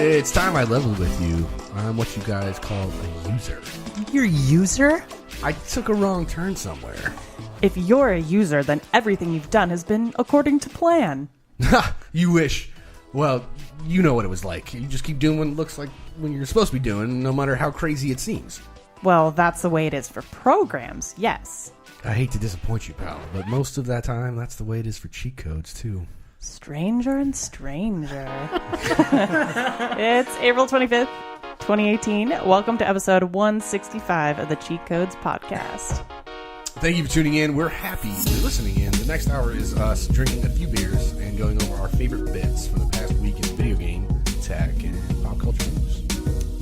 It's time I level with you. I'm what you guys call a user. You're a user? I took a wrong turn somewhere. If you're a user, then everything you've done has been according to plan. Ha! You wish. Well, you know what it was like. You just keep doing what it looks like when you're supposed to be doing, no matter how crazy it seems. Well, that's the way it is for programs, yes. I hate to disappoint you, pal, but most of that time, that's the way it is for cheat codes, too. Stranger and stranger. It's April 25th, 2018. Welcome to episode 165 of the Cheat Codes podcast. Thank you for tuning in. We're happy you're listening in. The next hour is us drinking a few beers and going over our favorite bits from the past week in video game, tech, and pop culture news.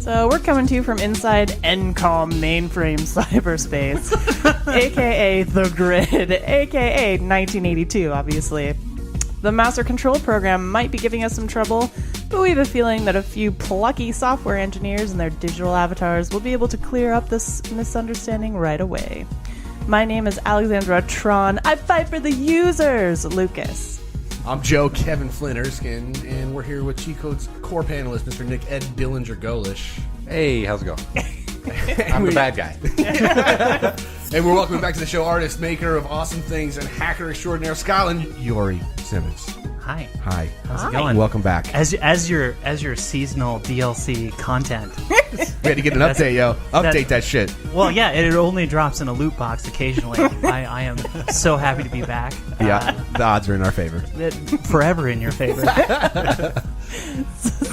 So we're coming to you from inside NCOM mainframe cyberspace, a.k.a. The Grid, a.k.a. 1982, obviously. The master control program might be giving us some trouble, but we have a feeling that a few plucky software engineers and their digital avatars will be able to clear up this misunderstanding right away. My name is Alexandra Tron. I fight for the users, Lucas. I'm Joe Kevin Flintersk, and we're here with Cheat Code's core panelist, Mr. Nick Ed Dillinger-Golish. Hey, how's it going? I'm the bad guy. And we're welcoming back to the show artist, maker of awesome things, and hacker extraordinaire, Scotland Symons. Hi. Hi. How's it going? Welcome back. As your seasonal DLC content. We had to get an update, yo. Update that shit. Well, yeah, it only drops in a loot box occasionally. I am so happy to be back. Yeah, the odds are in our favor. Forever in your favor.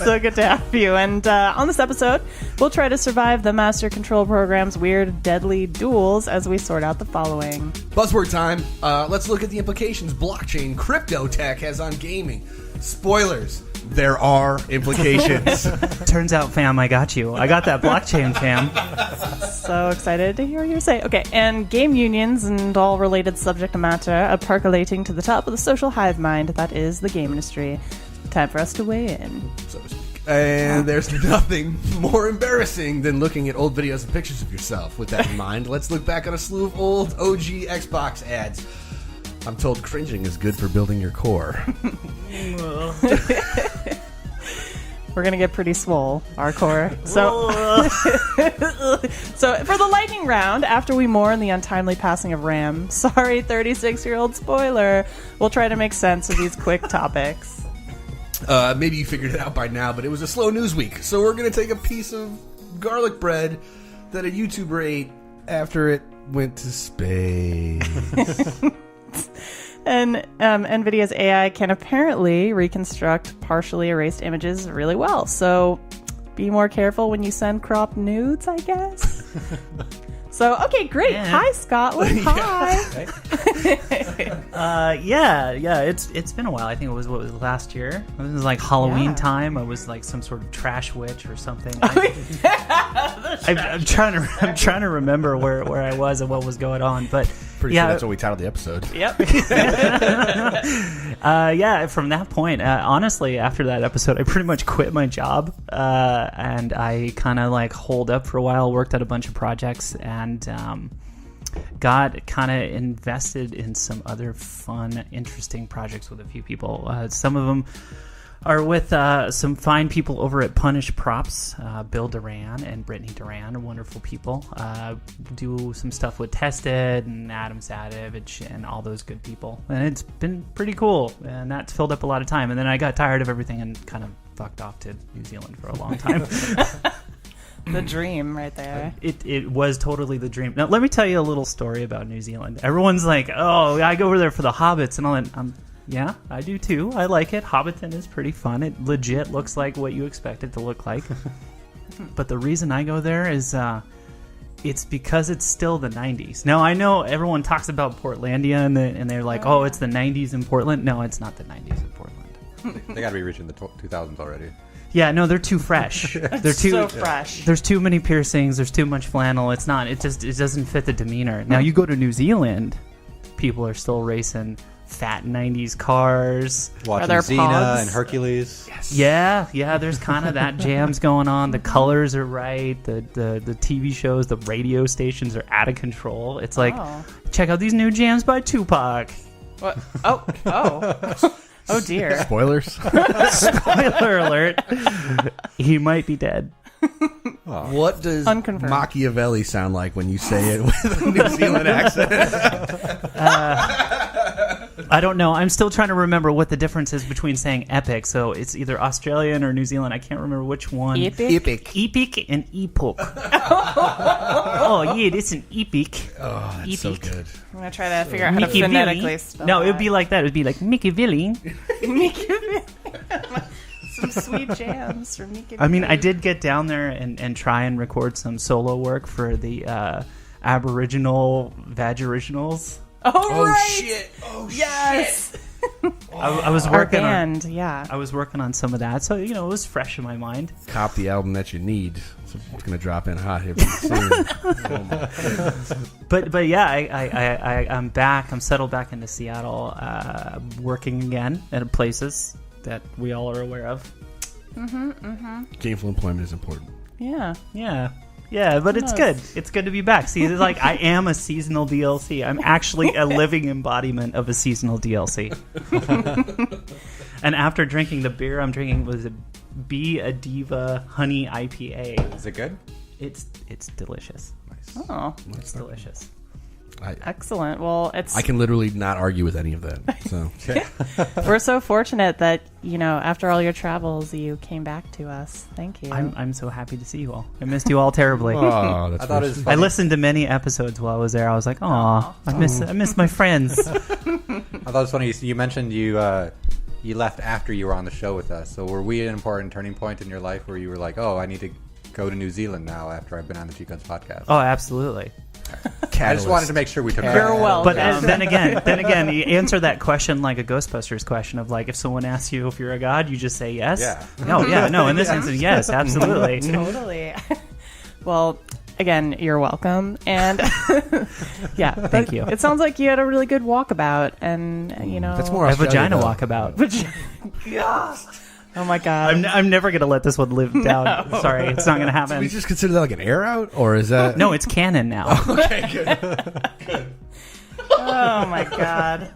So good to have you. And on this episode, we'll try to survive the master control program's weird, deadly duels as we sort out the following. Buzzword time. Let's look at the implications blockchain crypto tech has on gaming. Spoilers. There are implications. Turns out, fam, I got you. I got that blockchain, fam. So excited to hear what you say. Okay, and game unions and all related subject matter are percolating to the top of the social hive mind that is the game industry. Time for us to weigh in. So to speak. And there's nothing more embarrassing than looking at old videos and pictures of yourself. With that in mind, let's look back on a slew of old OG Xbox ads. I'm told cringing is good for building your core. We're going to get pretty swole, our core. So, so for the lightning round, after we mourn the untimely passing of Ram, sorry 36-year-old spoiler, we'll try to make sense of these quick topics. Maybe you figured it out by now, but it was a slow news week. So we're going to take a piece of garlic bread that a YouTuber ate after it went to space. And Nvidia's AI can apparently reconstruct partially erased images really well. So be more careful when you send cropped nudes, I guess. So, okay, great. Yeah. Hi, Scotland. Hi. It's been a while. I think it was last year? It was like Halloween time. I was like some sort of trash witch or something. I'm trying to remember where I was and what was going on, but Pretty sure that's what we titled the episode. Yep. From that point, honestly, after that episode, I pretty much quit my job, and I kind of like holed up for a while, worked at a bunch of projects, and got kind of invested in some other fun, interesting projects with a few people. Some of them are with some fine people over at Punish Props. Bill Duran and Brittany Duran are wonderful people. Do some stuff with Tested and Adam Savage and all those good people. And it's been pretty cool. And that's filled up a lot of time. And then I got tired of everything and kind of fucked off to New Zealand for a long time. The dream right there. It was totally the dream. Now, let me tell you a little story about New Zealand. Everyone's like, oh, I go over there for the hobbits and all that. Yeah, I do too. I like it. Hobbiton is pretty fun. It legit looks like what you expect it to look like. But the reason I go there is it's because it's still the 90s. Now, I know everyone talks about Portlandia and they're like, oh, it's the 90s in Portland. No, it's not the 90s in Portland. They got to be reaching the 2000s already. Yeah, no, they're too fresh. They're too so fresh. There's too many piercings. There's too much flannel. It doesn't fit the demeanor. Now, you go to New Zealand, people are still racing fat 90s cars. Watching Xena pogs? and Hercules. Yes. Yeah, there's kind of that jams going on. The colors are right. The TV shows, the radio stations are out of control. It's like, check out these new jams by Tupac. What? Oh. Oh, dear. Spoilers. Spoiler alert. He might be dead. What does Unconfirmed. Machiavelli sound like when you say it with a New Zealand accent? I don't know. I'm still trying to remember what the difference is between saying epic. So it's either Australian or New Zealand. I can't remember which one. Epic? Epic and epoch. Oh, yeah, it's an epic. Oh, that's so Epic. good. I'm going to try to figure out how to Mickey phonetically Villy. spell No, it would that. be like that. It would be like Mickey Villy. Some sweet jams from Mickey. I mean, I did get down there and try and record some solo work for the Aboriginal Vagoriginals. Oh, right. shit! Oh Yes. I was Our working band, yeah. I was working on some of that, so it was fresh in my mind. Cop the album that you need. So it's gonna drop in hot here pretty soon. But yeah, I'm back. I'm settled back into Seattle, working again at places that we all are aware of. Gainful employment is important. Yeah. Yeah, but it's good. Nice. It's good to be back. See, it's like I am a seasonal DLC. I'm actually a living embodiment of a seasonal DLC. And after drinking the beer I'm drinking was a Be a Diva Honey IPA. Is it good? It's delicious. Nice. Oh, It's delicious. excellent. Well, I can literally not argue with any of that. So we're so fortunate that, after all your travels, you came back to us. Thank you. I'm so happy to see you all. I missed you all terribly. oh, that's I thought it was I funny. listened to many episodes while I was there. I was like, "Aw, I miss my friends." I thought it was funny. You mentioned you left after you were on the show with us. So were we an important turning point in your life where you were like, oh, I need to go to New Zealand now after I've been on the Cheat Guns podcast? Oh, absolutely. I just wanted to make sure we took You're welcome. But then again, you answer that question like a Ghostbusters question of like, if someone asks you if you're a god, you just say yes. Yeah. No. In this instance, yes, absolutely. Totally. Well, again, you're welcome. And yeah, Thank you. It sounds like you had a really good walkabout, and That's more A Australia, vagina though. walkabout. Oh my God. I'm never gonna let this one live down. Sorry, it's not gonna Do we happen. just consider that like an air out, or is that No, it's canon now. Okay, good. Oh my God.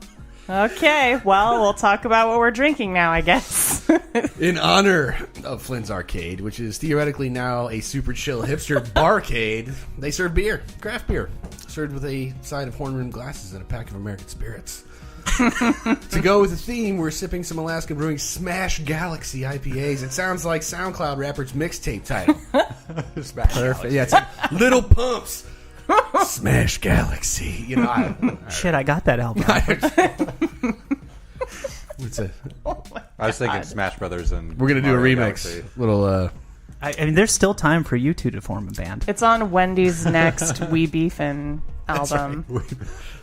Okay, well, we'll talk about what we're drinking now, I guess. In honor of Flynn's Arcade, which is theoretically now a super chill hipster barcade, they serve beer, craft beer, served with a side of horn-rimmed glasses and a pack of American spirits. To go with the theme, we're sipping some Alaska Brewing Smash Galaxy IPAs. It sounds like SoundCloud rapper's mixtape title. Perfect. Yeah, it's like Little Pumps. Smash Galaxy. Shit, I got that album. It's a, I was thinking Smash Brothers and we're gonna do a Mario remix. Galaxy. Little. I mean, there's still time for you two to form a band. It's on Wendy's next We Beefin' album.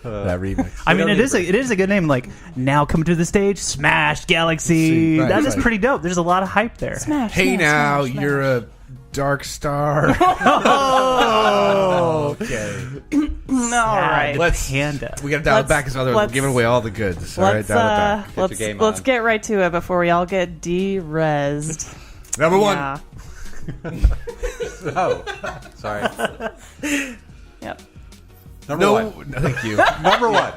That remix. I mean, it is a good name. Like, now come to the stage, Smash Galaxy. Right, That is right. pretty dope. There's a lot of hype there. Smash, Hey smash, now, smash, you're smash. a dark star. Oh, okay. All right. Let's- Panda. We gotta dial it Let's- back because otherwise we're let's- giving away all the goods. All right, Let's dial it back. your let's game let's on. get right to it before we all get de-rezzed. Number one. Yeah. Oh, sorry. Yep. Number No, one. thank you. Number one.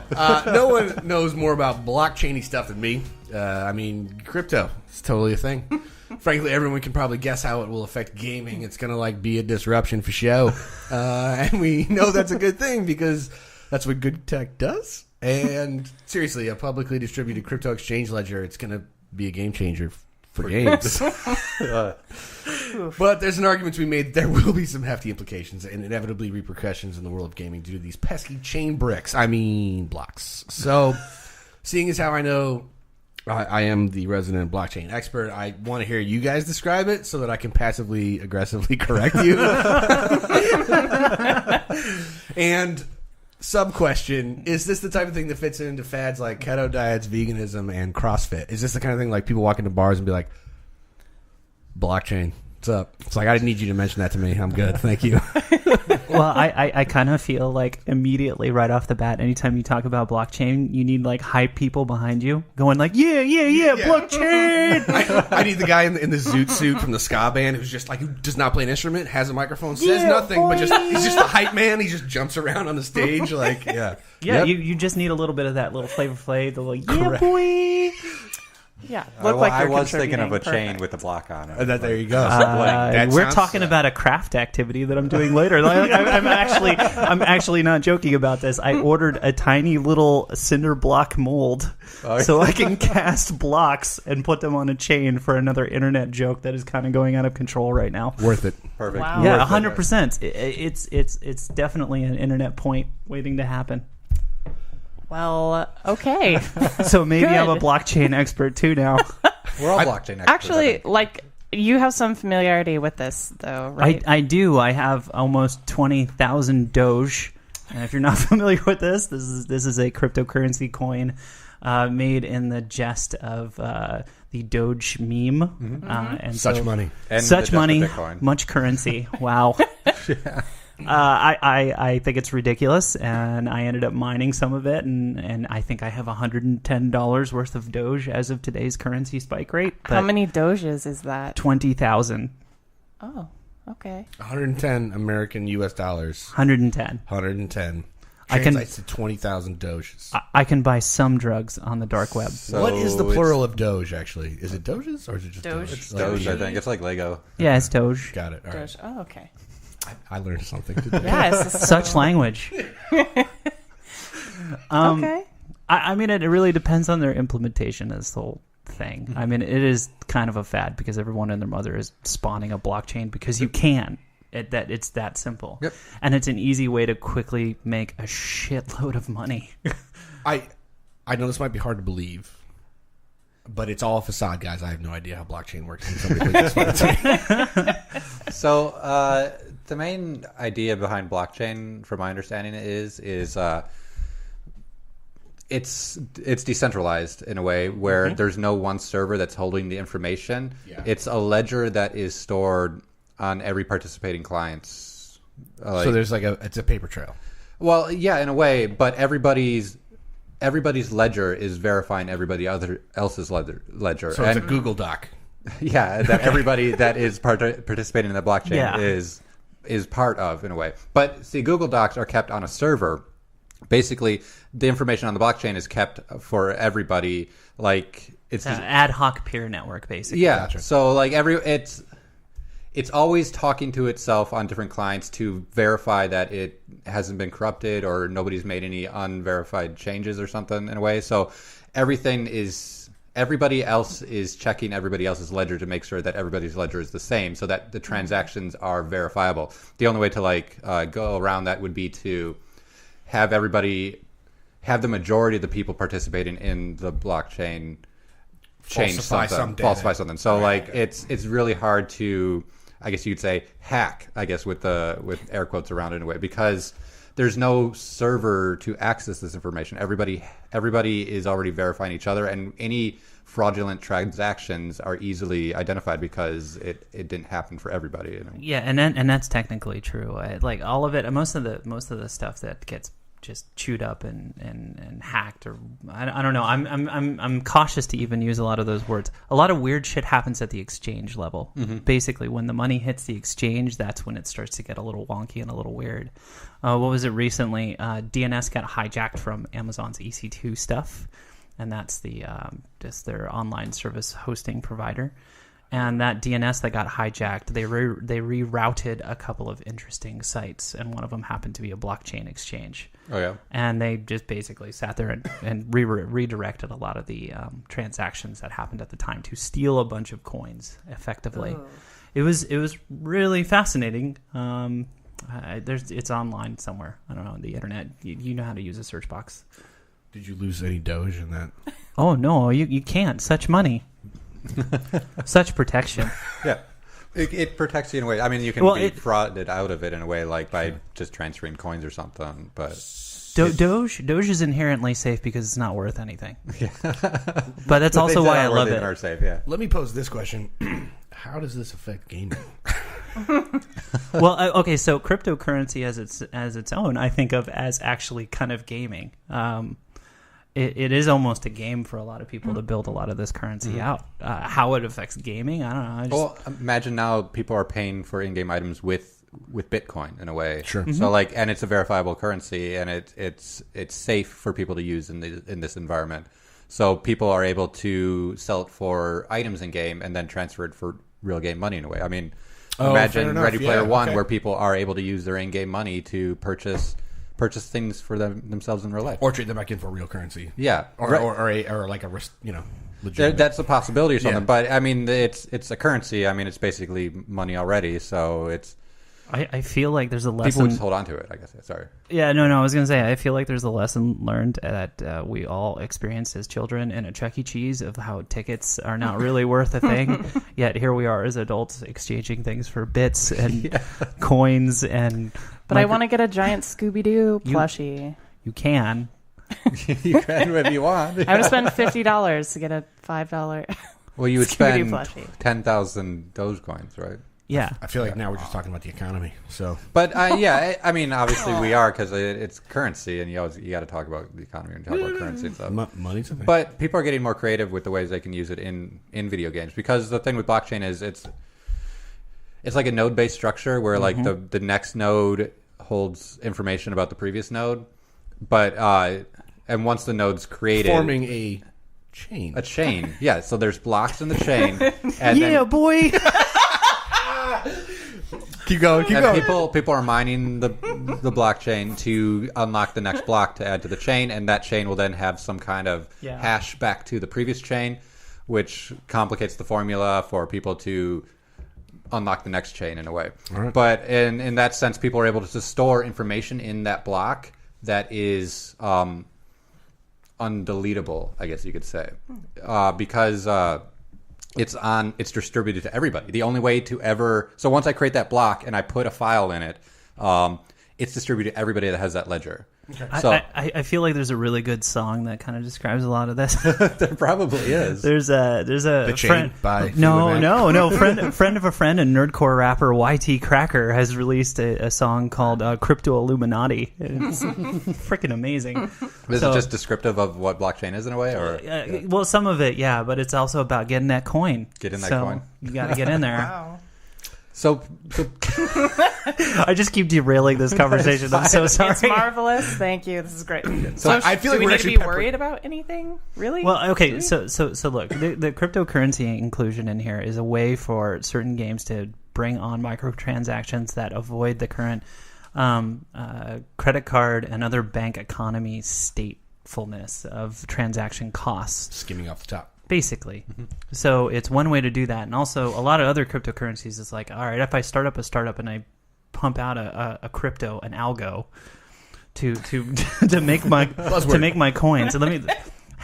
No one knows more about blockchainy stuff than me. I mean, crypto is totally a thing. Frankly, everyone can probably guess how it will affect gaming. It's going to be a disruption for show. And we know that's a good thing because that's what good tech does. And seriously, a publicly distributed crypto exchange ledger, it's going to be a game changer for games. But there's an argument to be made that there will be some hefty implications and inevitably repercussions in the world of gaming due to these pesky chain bricks. I mean, blocks. So, seeing as how I know I am the resident blockchain expert, I want to hear you guys describe it so that I can passively aggressively correct you. And sub-question, is this the type of thing that fits into fads like keto diets, veganism, and CrossFit? Is this the kind of thing like people walk into bars and be like, blockchain, what's up? It's like, I didn't need you to mention that to me. I'm good. Thank you. Well, I kind of feel like immediately right off the bat, anytime you talk about blockchain, you need hype people behind you going yeah, blockchain. I need the guy in the zoot suit from the ska band who's just who does not play an instrument, has a microphone, says nothing, but he's just the hype man. He just jumps around on the stage Yeah, Yep. you just need a little bit of that little Flavor Flav, the Correct. boy. Yeah, look like I you're was thinking of a contributing. chain with a block on it. There you go. That We're sounds- talking about a craft activity that I'm doing later. I'm actually not joking about this. I ordered a tiny little cinder block mold so I can cast blocks and put them on a chain for another internet joke that is kind of going out of control right now. Worth it. Perfect. Wow. Yeah, Worth it. 100%. It's definitely an internet point waiting to happen. Well, okay. So maybe I'm a Good. blockchain expert too now. We're all blockchain experts. I Actually, think. like, you have some familiarity with this, though, right? I do. I have almost 20,000 Doge. And if you're not familiar with this is a cryptocurrency coin made in the jest of the Doge meme. And Such so- money. And Such the death of money, Bitcoin. much currency. Wow. I think it's ridiculous, and I ended up mining some of it, and I think I have $110 worth of Doge as of today's currency spike rate. How many Doges is that? 20,000. Oh, okay. 110 American U.S. dollars. 110. 110. I can- Translates to 20,000 Doges. I can buy some drugs on the dark web. So What is the it's plural of Doge, actually? Is it Doges or is it just Doge. Doge? It's Doge, I think. It's like Lego. Yeah, it's Doge. Got it. All right. Doge. Oh, okay. I learned something today. Yes. Such language. Okay. I mean, it really depends on their implementation of this whole thing. I mean, it is kind of a fad because everyone and their mother is spawning a blockchain because you can. It's that simple. Yep. And it's an easy way to quickly make a shitload of money. I know this might be hard to believe, but it's all a facade, guys. I have no idea how blockchain works. Can somebody please explain it to me? So the main idea behind blockchain, from my understanding, is it's decentralized in a way where there's no one server that's holding the information. Yeah. It's a ledger that is stored on every participating client's. So there's it's a paper trail. Well, yeah, in a way, but everybody's ledger is verifying everybody else's ledger. So it's a Google Doc. Yeah, that everybody that is participating in the blockchain Yeah. is part of, in a way. But see, Google Docs are kept on a server. Basically, the information on the blockchain is kept for everybody. Like it's Ad hoc peer network, basically. yeah. Gotcha. So like it's always talking to itself on different clients to verify that it hasn't been corrupted or nobody's made any unverified changes or something, in a way. So everybody else is checking everybody else's ledger to make sure that everybody's ledger is the same, so that the transactions are verifiable. The only way to go around that would be to have the majority of the people participating in the blockchain change Falsify something, some data. falsify something. So it's really hard to, I guess you'd say, hack, I guess, with air quotes around it, in a way, because there's no server to access this information. Everybody is already verifying each other, and any fraudulent transactions are easily identified because it didn't happen for everybody. You know? Yeah, and that's technically true. Like all of it, most of the stuff that gets just chewed up and hacked, or I don't know. I'm cautious to even use a lot of those words. A lot of weird shit happens at the exchange level. Basically, when the money hits the exchange, that's when it starts to get a little wonky and a little weird. What was it recently? DNS got hijacked from Amazon's EC2 stuff, and that's the just their online service hosting provider. And that DNS that got hijacked, they rerouted a couple of interesting sites, and one of them happened to be a blockchain exchange. Oh yeah. And they just basically sat there and redirected a lot of the transactions that happened at the time to steal a bunch of coins effectively. Oh. It was really fascinating. It's online somewhere. I don't know, on the internet. You know how to use a search box. Did you lose any Doge in that? Oh no, you can't. Such money. Such protection. Yeah. It protects you in a way. I mean, you can be frauded out of it in a way, like by just transferring coins or something. But Doge is inherently safe because it's not worth anything. Yeah. But that's also things why that I are love worth it. Are safe, yeah. Let me pose this question. How does this affect gaming? Well, okay, so cryptocurrency as its own, I think of as actually kind of gaming. It is almost a game for a lot of people to build a lot of this currency out. How it affects gaming, I don't know. Well, imagine now people are paying for in-game items with Bitcoin in a way. Sure. So and it's a verifiable currency, and it's safe for people to use in this environment. So people are able to sell it for items in game and then transfer it for real game money in a way. I mean, fair imagine enough. Ready Player Yeah, One, okay. where people are able to use their in-game money to purchase things for themselves in real life. Or trade them back in for real currency. Yeah, Or like a legitimate. that's a possibility or something. Yeah. But I mean, it's a currency. I mean, it's basically money already. So it's I feel like there's a lesson. people would just hold on to it. I guess. Sorry. Yeah, no. I was gonna say I feel like there's a lesson learned that we all experienced as children in a Chuck E. Cheese of how tickets are not really worth a thing. Yet here we are as adults exchanging things for bits and coins and. But I want to get a giant Scooby-Doo plushie. You can. You can if you want. I'm going to spend $50 to get a $5. Well, you would Scooby-Doo spend plushie. 10,000 Dogecoins, right? Yeah. I feel like now we're just talking about the economy. So, But yeah, I mean, obviously we are because it's currency, and you got to talk about the economy and talk about currency and stuff. money's a thing. But people are getting more creative with the ways they can use it in video games, because the thing with blockchain is it's like a node-based structure where like the next node holds information about the previous node, but and once the node's created, forming a chain. Yeah, so there's blocks in the chain, and then, boy. Keep going. and people are mining the blockchain to unlock the next block to add to the chain, and that chain will then have some kind of hash back to the previous chain, which complicates the formula for people to unlock the next chain in a way. Right. But in that sense, people are able to store information in that block that is undeletable, I guess you could say, because it's distributed to everybody. The only way to ever, so once I create that block and I put a file in it, it's distributed to everybody that has that ledger. Okay. So I feel like there's a really good song that kind of describes a lot of this. there probably is. There's a The Chain friend by no friend of a friend and nerdcore rapper YT Cracker has released a song called Crypto Illuminati. It's freaking amazing. Is it just descriptive of what blockchain is in a way, or well, some of it, yeah, but it's also about getting that coin. Getting that coin. You got to get in there. Wow. So I just keep derailing this conversation. I'm so sorry. It's marvelous. Thank you. This is great. So I feel like do we we're need to actually be worried about anything? Really? Well, okay. So look, the cryptocurrency inclusion in here is a way for certain games to bring on microtransactions that avoid the current credit card and other bank economy statefulness of transaction costs. skimming off the top. Basically. So it's one way to do that. And also a lot of other cryptocurrencies is like, all right, if I start up a startup and I pump out a crypto, an algo to make my coins. And let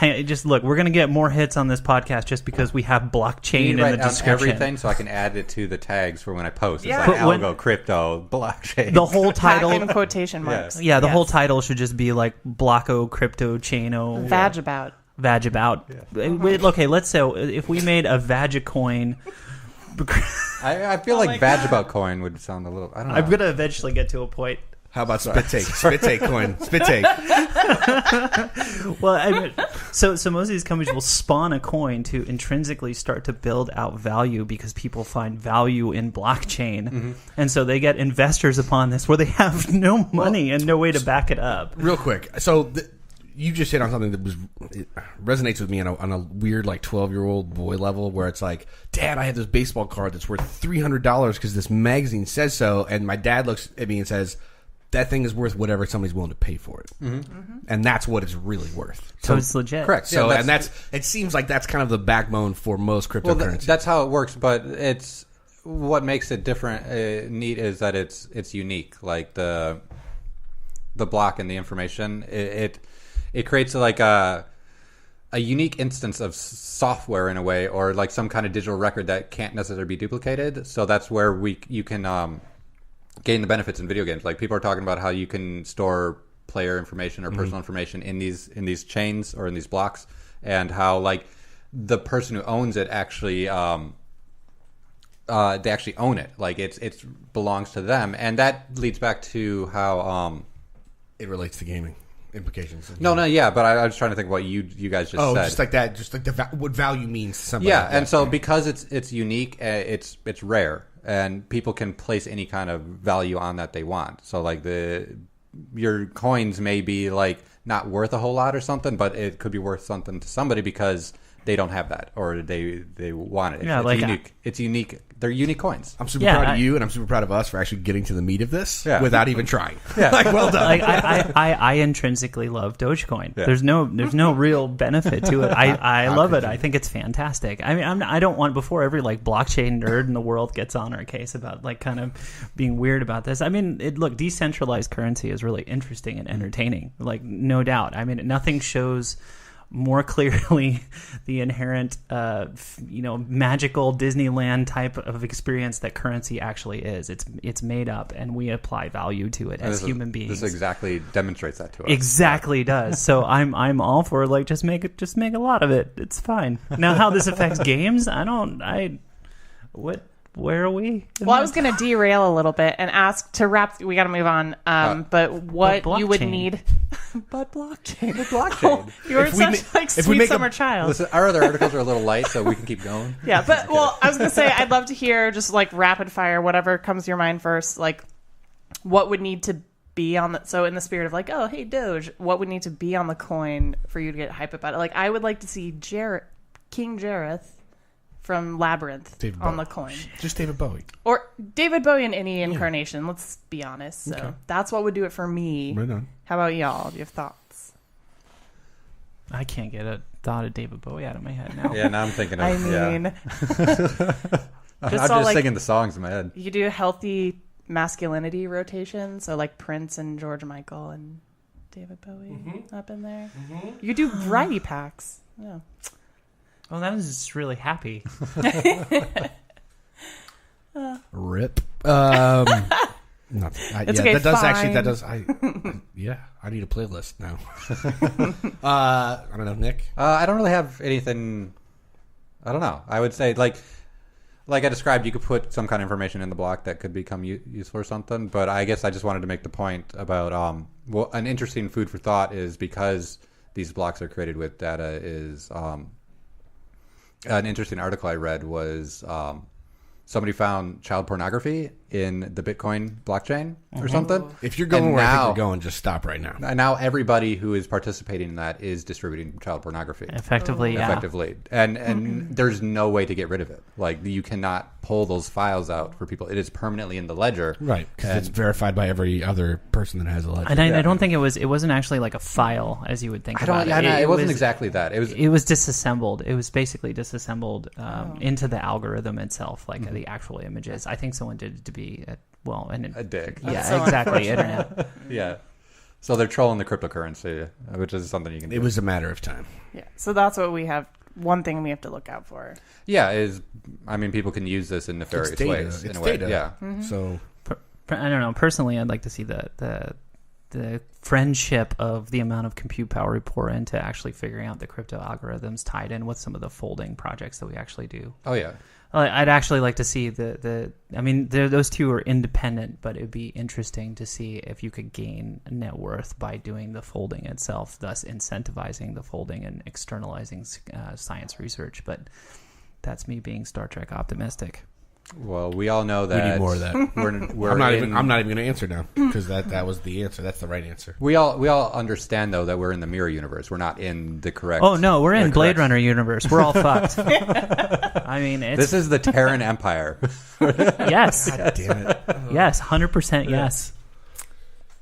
me just look, we're going to get more hits on this podcast just because we have blockchain in the description. Everything, so I can add it to the tags for when I post. It's Yeah. like But algo, crypto, blockchain. The whole title, in quotation marks. yeah, the Yes. whole title should just be like Blocko, Crypto, Chaino, Vag about. Vag about. Wait, okay, let's say if we made a Vagicoin. I feel like Vagibout coin would sound a little. I don't know. I'm gonna eventually get to a point. How about spit take? Spit take coin. Spit take. Well, I mean, so most of these companies will spawn a coin to intrinsically start to build out value because people find value in blockchain, and so they get investors upon this where they have no money and no way to back it up. Real quick. So you just hit on something that it resonates with me on a weird like 12-year-old boy level where it's like, Dad, I have this baseball card that's worth $300 because this magazine says so, and my dad looks at me and says, that thing is worth whatever somebody's willing to pay for it, and that's what it's really worth. So it's legit. Correct. So Yeah, and it seems like that's kind of the backbone for most cryptocurrency. that's how it works. But it's what makes it different. Neat is that it's unique. Like the block and the information. It creates like a unique instance of software in a way, or like some kind of digital record that can't necessarily be duplicated. So that's where you can gain the benefits in video games. Like people are talking about how you can store player information or personal information in these chains or in these blocks, and how like the person who owns it actually they actually own it. Like it belongs to them, and that leads back to how it relates to gaming implications. No, yeah, but I was trying to think what you guys just said. Just like that, just like what value means to somebody. Yeah, and so because it's unique, it's rare, and people can place any kind of value on that they want. So like your coins may be like not worth a whole lot or something, but it could be worth something to somebody because they don't have that or they want it. Yeah, it's like unique. It's unique. They're unique coins. I'm super proud of you, and I'm super proud of us for actually getting to the meat of this without even trying. Yeah. Like, well done. Like I intrinsically love Dogecoin. Yeah. There's no real benefit to it. I love it. I think it's fantastic. I mean, I don't want, before every like blockchain nerd in the world gets on our case about like kind of being weird about this. I mean, look, decentralized currency is really interesting and entertaining. Like, no doubt. I mean, nothing shows more clearly the inherent, magical Disneyland type of experience that currency actually is. It's made up, and we apply value to it as human beings. This exactly demonstrates that to us. Exactly does. So I'm all for like just make a lot of it. It's fine. Now, how this affects games, where are we? Well, I was going to derail a little bit and ask to wrap. We got to move on. But what you would need. But blockchain. The blockchain. You were such like sweet summer child. Listen, our other articles are a little light, so we can keep going. Yeah, but well, I was going to say I'd love to hear just like rapid fire, whatever comes to your mind first. Like, what would need to be on the, so in the spirit of like, oh, hey Doge, what would need to be on the coin for you to get hype about it? Like, I would like to see King Jareth from Labyrinth David on Bowie. the coin. Just David Bowie. Or David Bowie in any incarnation, let's be honest. So that's what would do it for me. Right on. How about y'all? Do you have thoughts? I can't get a thought of David Bowie out of my head now. Yeah, now I'm thinking of I mean, I'm just like, singing the songs in my head. you do a healthy masculinity rotation, so like Prince and George Michael and David Bowie up in there. You do variety packs. Yeah. Well, that was just really happy. Rip. It's okay, that does fine. actually. That does. I need a playlist now. I don't know, Nick. I don't really have anything. I don't know. I would say like I described, you could put some kind of information in the block that could become useful or something. But I guess I just wanted to make the point about an interesting food for thought is because these blocks are created with data is. An interesting article I read was somebody found child pornography in the Bitcoin blockchain or something. If you're going where I think you're going, just stop right now. And now everybody who is participating in that is distributing child pornography. Effectively. And there's no way to get rid of it. Like, you cannot pull those files out for people. It is permanently in the ledger. Right, because it's verified by every other person that has a ledger. And I don't think it wasn't actually like a file as you would think about it. It wasn't exactly that. It was disassembled. It was basically disassembled into the algorithm itself, like the actual images. I think someone did it to be a dick. Yeah, exactly. Internet. Yeah. So they're trolling the cryptocurrency, which is something you can do. It was a matter of time. Yeah. So that's what we have. One thing we have to look out for. Yeah, people can use this in nefarious ways. It's in a way. data. Yeah. So I don't know. Personally, I'd like to see the friendship of the amount of compute power we pour into actually figuring out the crypto algorithms tied in with some of the folding projects that we actually do. Oh yeah. I'd actually like to see those two are independent, but it'd be interesting to see if you could gain net worth by doing the folding itself, thus incentivizing the folding and externalizing science research. But that's me being Star Trek optimistic. Well, we all know that we need more of that. we're I'm not even going to answer now because that was the answer. That's the right answer. We all understand though that we're in the mirror universe. We're not in the correct. Oh no, we're in Blade Runner universe. We're all fucked. I mean, this is the Terran Empire. Yes. God damn it. Yes, 100% yes.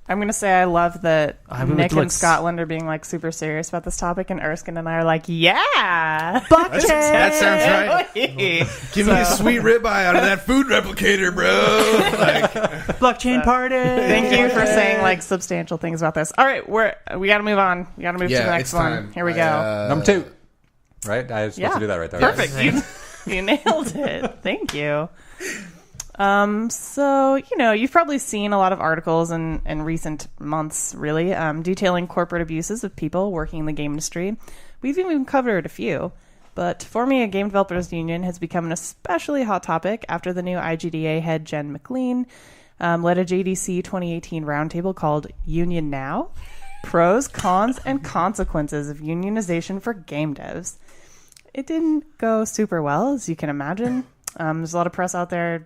I'm going to say I love that Nick and look Scotland are being like super serious about this topic, and Erskine and I are like, yeah, That sounds right. Give me a sweet ribeye out of that food replicator, bro. Blockchain party. Thank you for saying like substantial things about this. All right, we got to move on. We got to move to the next it's one. time. Here we go. Number 2. Right? I was supposed to do that right there. Perfect. You nailed it. Thank you. So, you've probably seen a lot of articles in recent months, really, detailing corporate abuses of people working in the game industry. We've even covered a few, but forming a game developers union has become an especially hot topic after the new IGDA head, Jen McLean, led a JDC 2018 roundtable called Union Now: Pros, Cons, and Consequences of Unionization for Game Devs. It didn't go super well, as you can imagine. There's a lot of press out there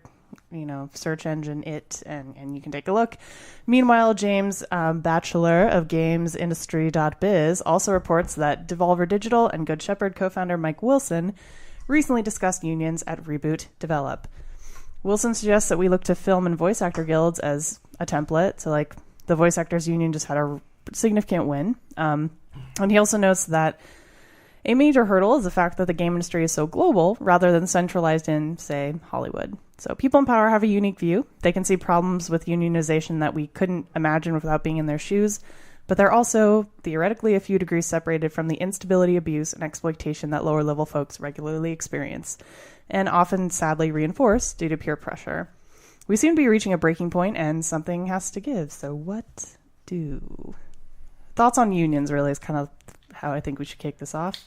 search engine and you can take a look. Meanwhile, James Batchelor of GamesIndustry.biz also reports that Devolver Digital and Good Shepherd co-founder Mike Wilson recently discussed unions at Reboot Develop. Wilson suggests that we look to film and voice actor guilds as a template. So, like, the voice actors union just had a significant win. And he also notes that a major hurdle is the fact that the game industry is so global rather than centralized in, say, Hollywood. So people in power have a unique view. They can see problems with unionization that we couldn't imagine without being in their shoes, but they're also theoretically a few degrees separated from the instability, abuse, and exploitation that lower-level folks regularly experience, and often sadly reinforced due to peer pressure. We seem to be reaching a breaking point, and something has to give. So what do? Thoughts on unions really is kind of how I think we should kick this off.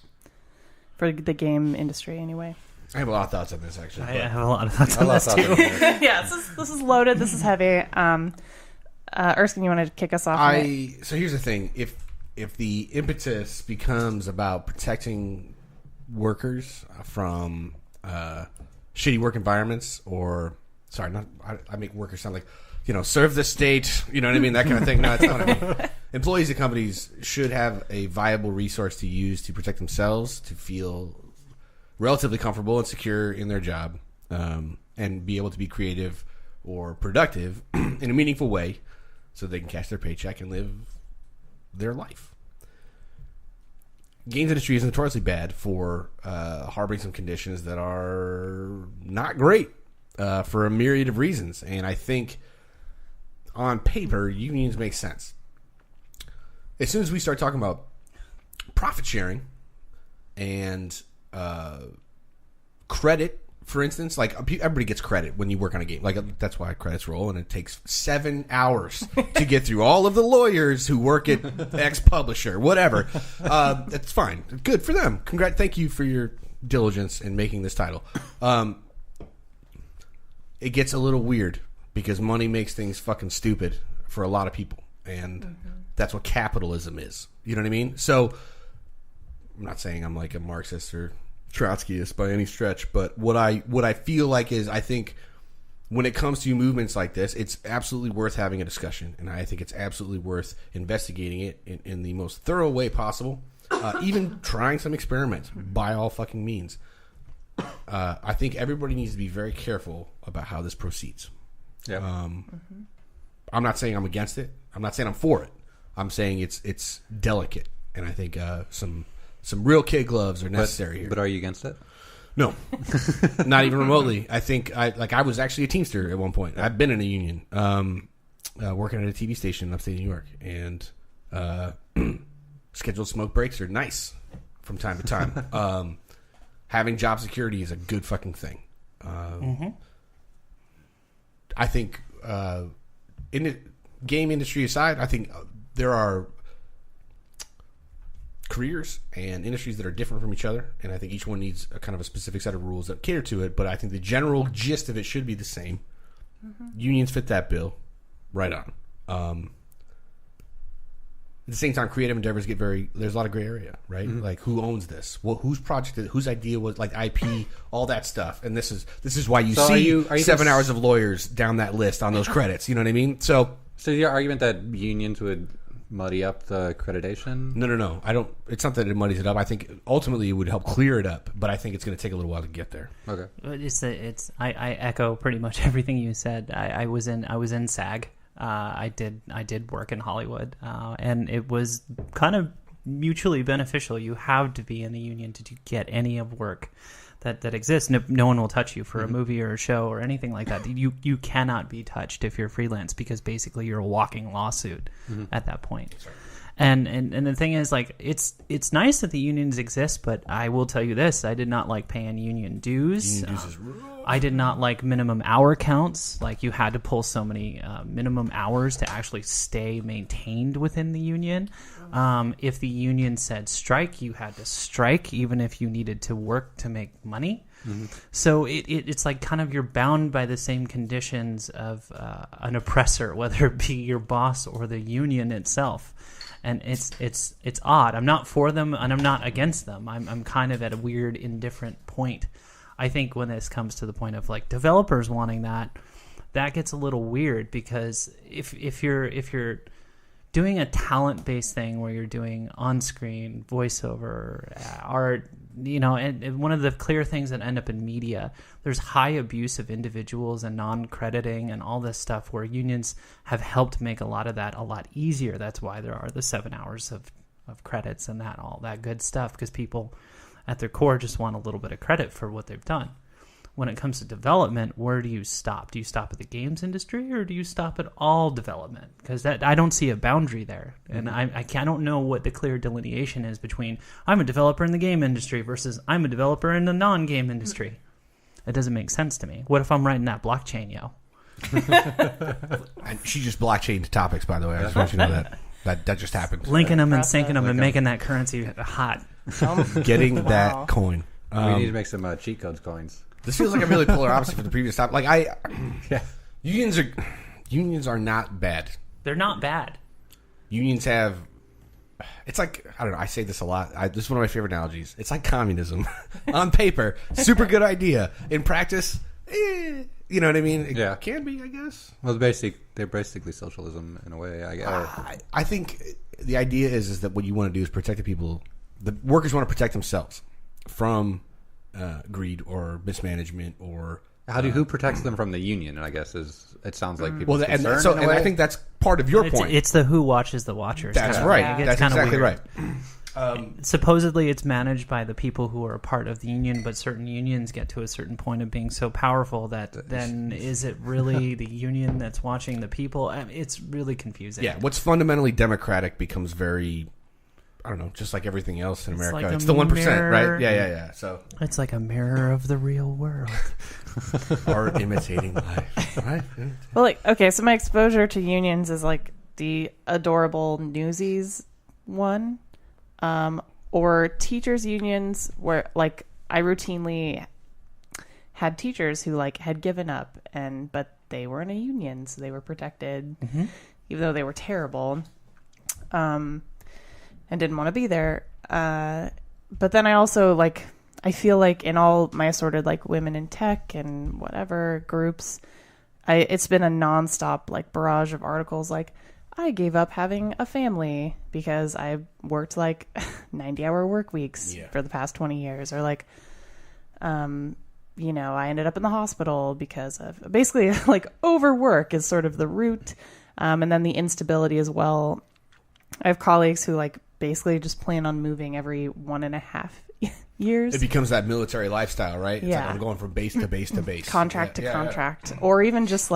For the game industry, anyway. I have a lot of thoughts on this, actually. I have a lot of thoughts on this, too. Yeah, this is loaded. This is heavy. Erskine, you want to kick us off? So here's the thing. If the impetus becomes about protecting workers from shitty work environments I make workers sound like, serve the state, you know what I mean? That kind of thing. No, it's not what I mean. Employees at companies should have a viable resource to use to protect themselves, to feel relatively comfortable and secure in their job, and be able to be creative or productive in a meaningful way so they can cash their paycheck and live their life. Games industry is notoriously bad for harboring some conditions that are not great for a myriad of reasons. And I think on paper, unions make sense. As soon as we start talking about profit sharing and credit, for instance, like everybody gets credit when you work on a game. Like that's why credits roll, and it takes 7 hours to get through all of the lawyers who work at X publisher, whatever. That's fine. Good for them. Thank you for your diligence in making this title. It gets a little weird because money makes things fucking stupid for a lot of people, and that's what capitalism is. You know what I mean? So I'm not saying I'm like a Marxist or Trotskyist by any stretch, but what I feel like is, I think when it comes to movements like this, it's absolutely worth having a discussion, and I think it's absolutely worth investigating it in the most thorough way possible, even trying some experiments by all fucking means. I think everybody needs to be very careful about how this proceeds. Yep. I'm not saying I'm against it. I'm not saying I'm for it. I'm saying it's delicate, and I think some real kid gloves are necessary here. But are you against it? No, not even remotely. I think I was actually a Teamster at one point. I've been in a union, working at a TV station in upstate New York, and scheduled smoke breaks are nice from time to time. Having job security is a good fucking thing. I think in the game industry aside, I think there are careers and industries that are different from each other, and I think each one needs a kind of a specific set of rules that cater to it, but I think the general gist of it should be the same. Unions fit that bill right on. At the same time, creative endeavors get there's a lot of gray area, right? Like, who owns this? Well, whose project is, whose idea was, like, IP, all that stuff. And this is why you see 7 hours of lawyers down that list on those credits. You know what I mean? So your argument that unions would muddy up the accreditation? No. I don't. It's not that it muddies it up. I think ultimately it would help clear it up, but I think it's going to take a little while to get there. Okay. I echo pretty much everything you said. I was in SAG. I did work in Hollywood, and it was kind of mutually beneficial. You have to be in the union to get any of work that exists. No one will touch you for a movie or a show or anything like that. You cannot be touched if you're freelance, because basically you're a walking lawsuit at that point. And the thing is, like, it's nice that the unions exist, but I will tell you this: I did not like paying union dues. I did not like minimum hour counts. Like, you had to pull so many minimum hours to actually stay maintained within the union. If the union said strike, you had to strike, even if you needed to work to make money. So it's like kind of you're bound by the same conditions of an oppressor, whether it be your boss or the union itself. And it's odd. I'm not for them and I'm not against them. I'm kind of at a weird indifferent point. I think when this comes to the point of, like, developers wanting that, that gets a little weird, because if you're doing a talent-based thing where you're doing on-screen voiceover, art, and one of the clear things that end up in media, there's high abuse of individuals and non-crediting and all this stuff, where unions have helped make a lot of that a lot easier. That's why there are the 7 hours of credits and all that good stuff, because people at their core just want a little bit of credit for what they've done. When it comes to development, where do you stop? Do you stop at the games industry, or do you stop at all development? Because I don't see a boundary there, and I don't know what the clear delineation is between I'm a developer in the game industry versus I'm a developer in the non-game industry. It doesn't make sense to me. What if I'm writing that blockchain, yo? And she just blockchained topics, by the way. I just want you to know that just happened. Linking them and syncing them and making that currency hot. Getting that coin. We need to make some cheat codes coins. This feels like a really polar opposite for the previous topic. Unions are not bad. They're not bad. Unions have. It's like, I don't know. I say this a lot. This is one of my favorite analogies. It's like communism. On paper, super good idea. In practice, you know what I mean? It can be, I guess. Well, they're basically socialism in a way. I think the idea is that what you want to do is protect the people. The workers want to protect themselves from greed or mismanagement, or who protects them from the union? I guess it sounds like people. And I think that's part of your point. It's the who watches the watchers. That's right. That's exactly right. Supposedly, it's managed by the people who are a part of the union, but certain unions get to a certain point of being so powerful that then is it really the union that's watching the people? It's really confusing. Yeah, what's fundamentally democratic becomes very, I don't know, just like everything else in America. Like it's the 1%, right? Yeah. So it's like a mirror of the real world. Art imitating life, right? Well, so my exposure to unions is like the adorable Newsies one, or teachers unions, where like I routinely had teachers who like had given up, but they were in a union, so they were protected, even though they were terrible. And didn't want to be there. But then I also I feel like in all my assorted women in tech and whatever groups, it's been a nonstop barrage of articles I gave up having a family because I worked 90-hour work weeks for the past 20 years, or I ended up in the hospital because of basically overwork is sort of the root, and then the instability as well. I have colleagues who basically just plan on moving every 1.5 years. It becomes that military lifestyle, right? It's yeah. I'm going from base to base to base. Contract to contract. Yeah. Or even just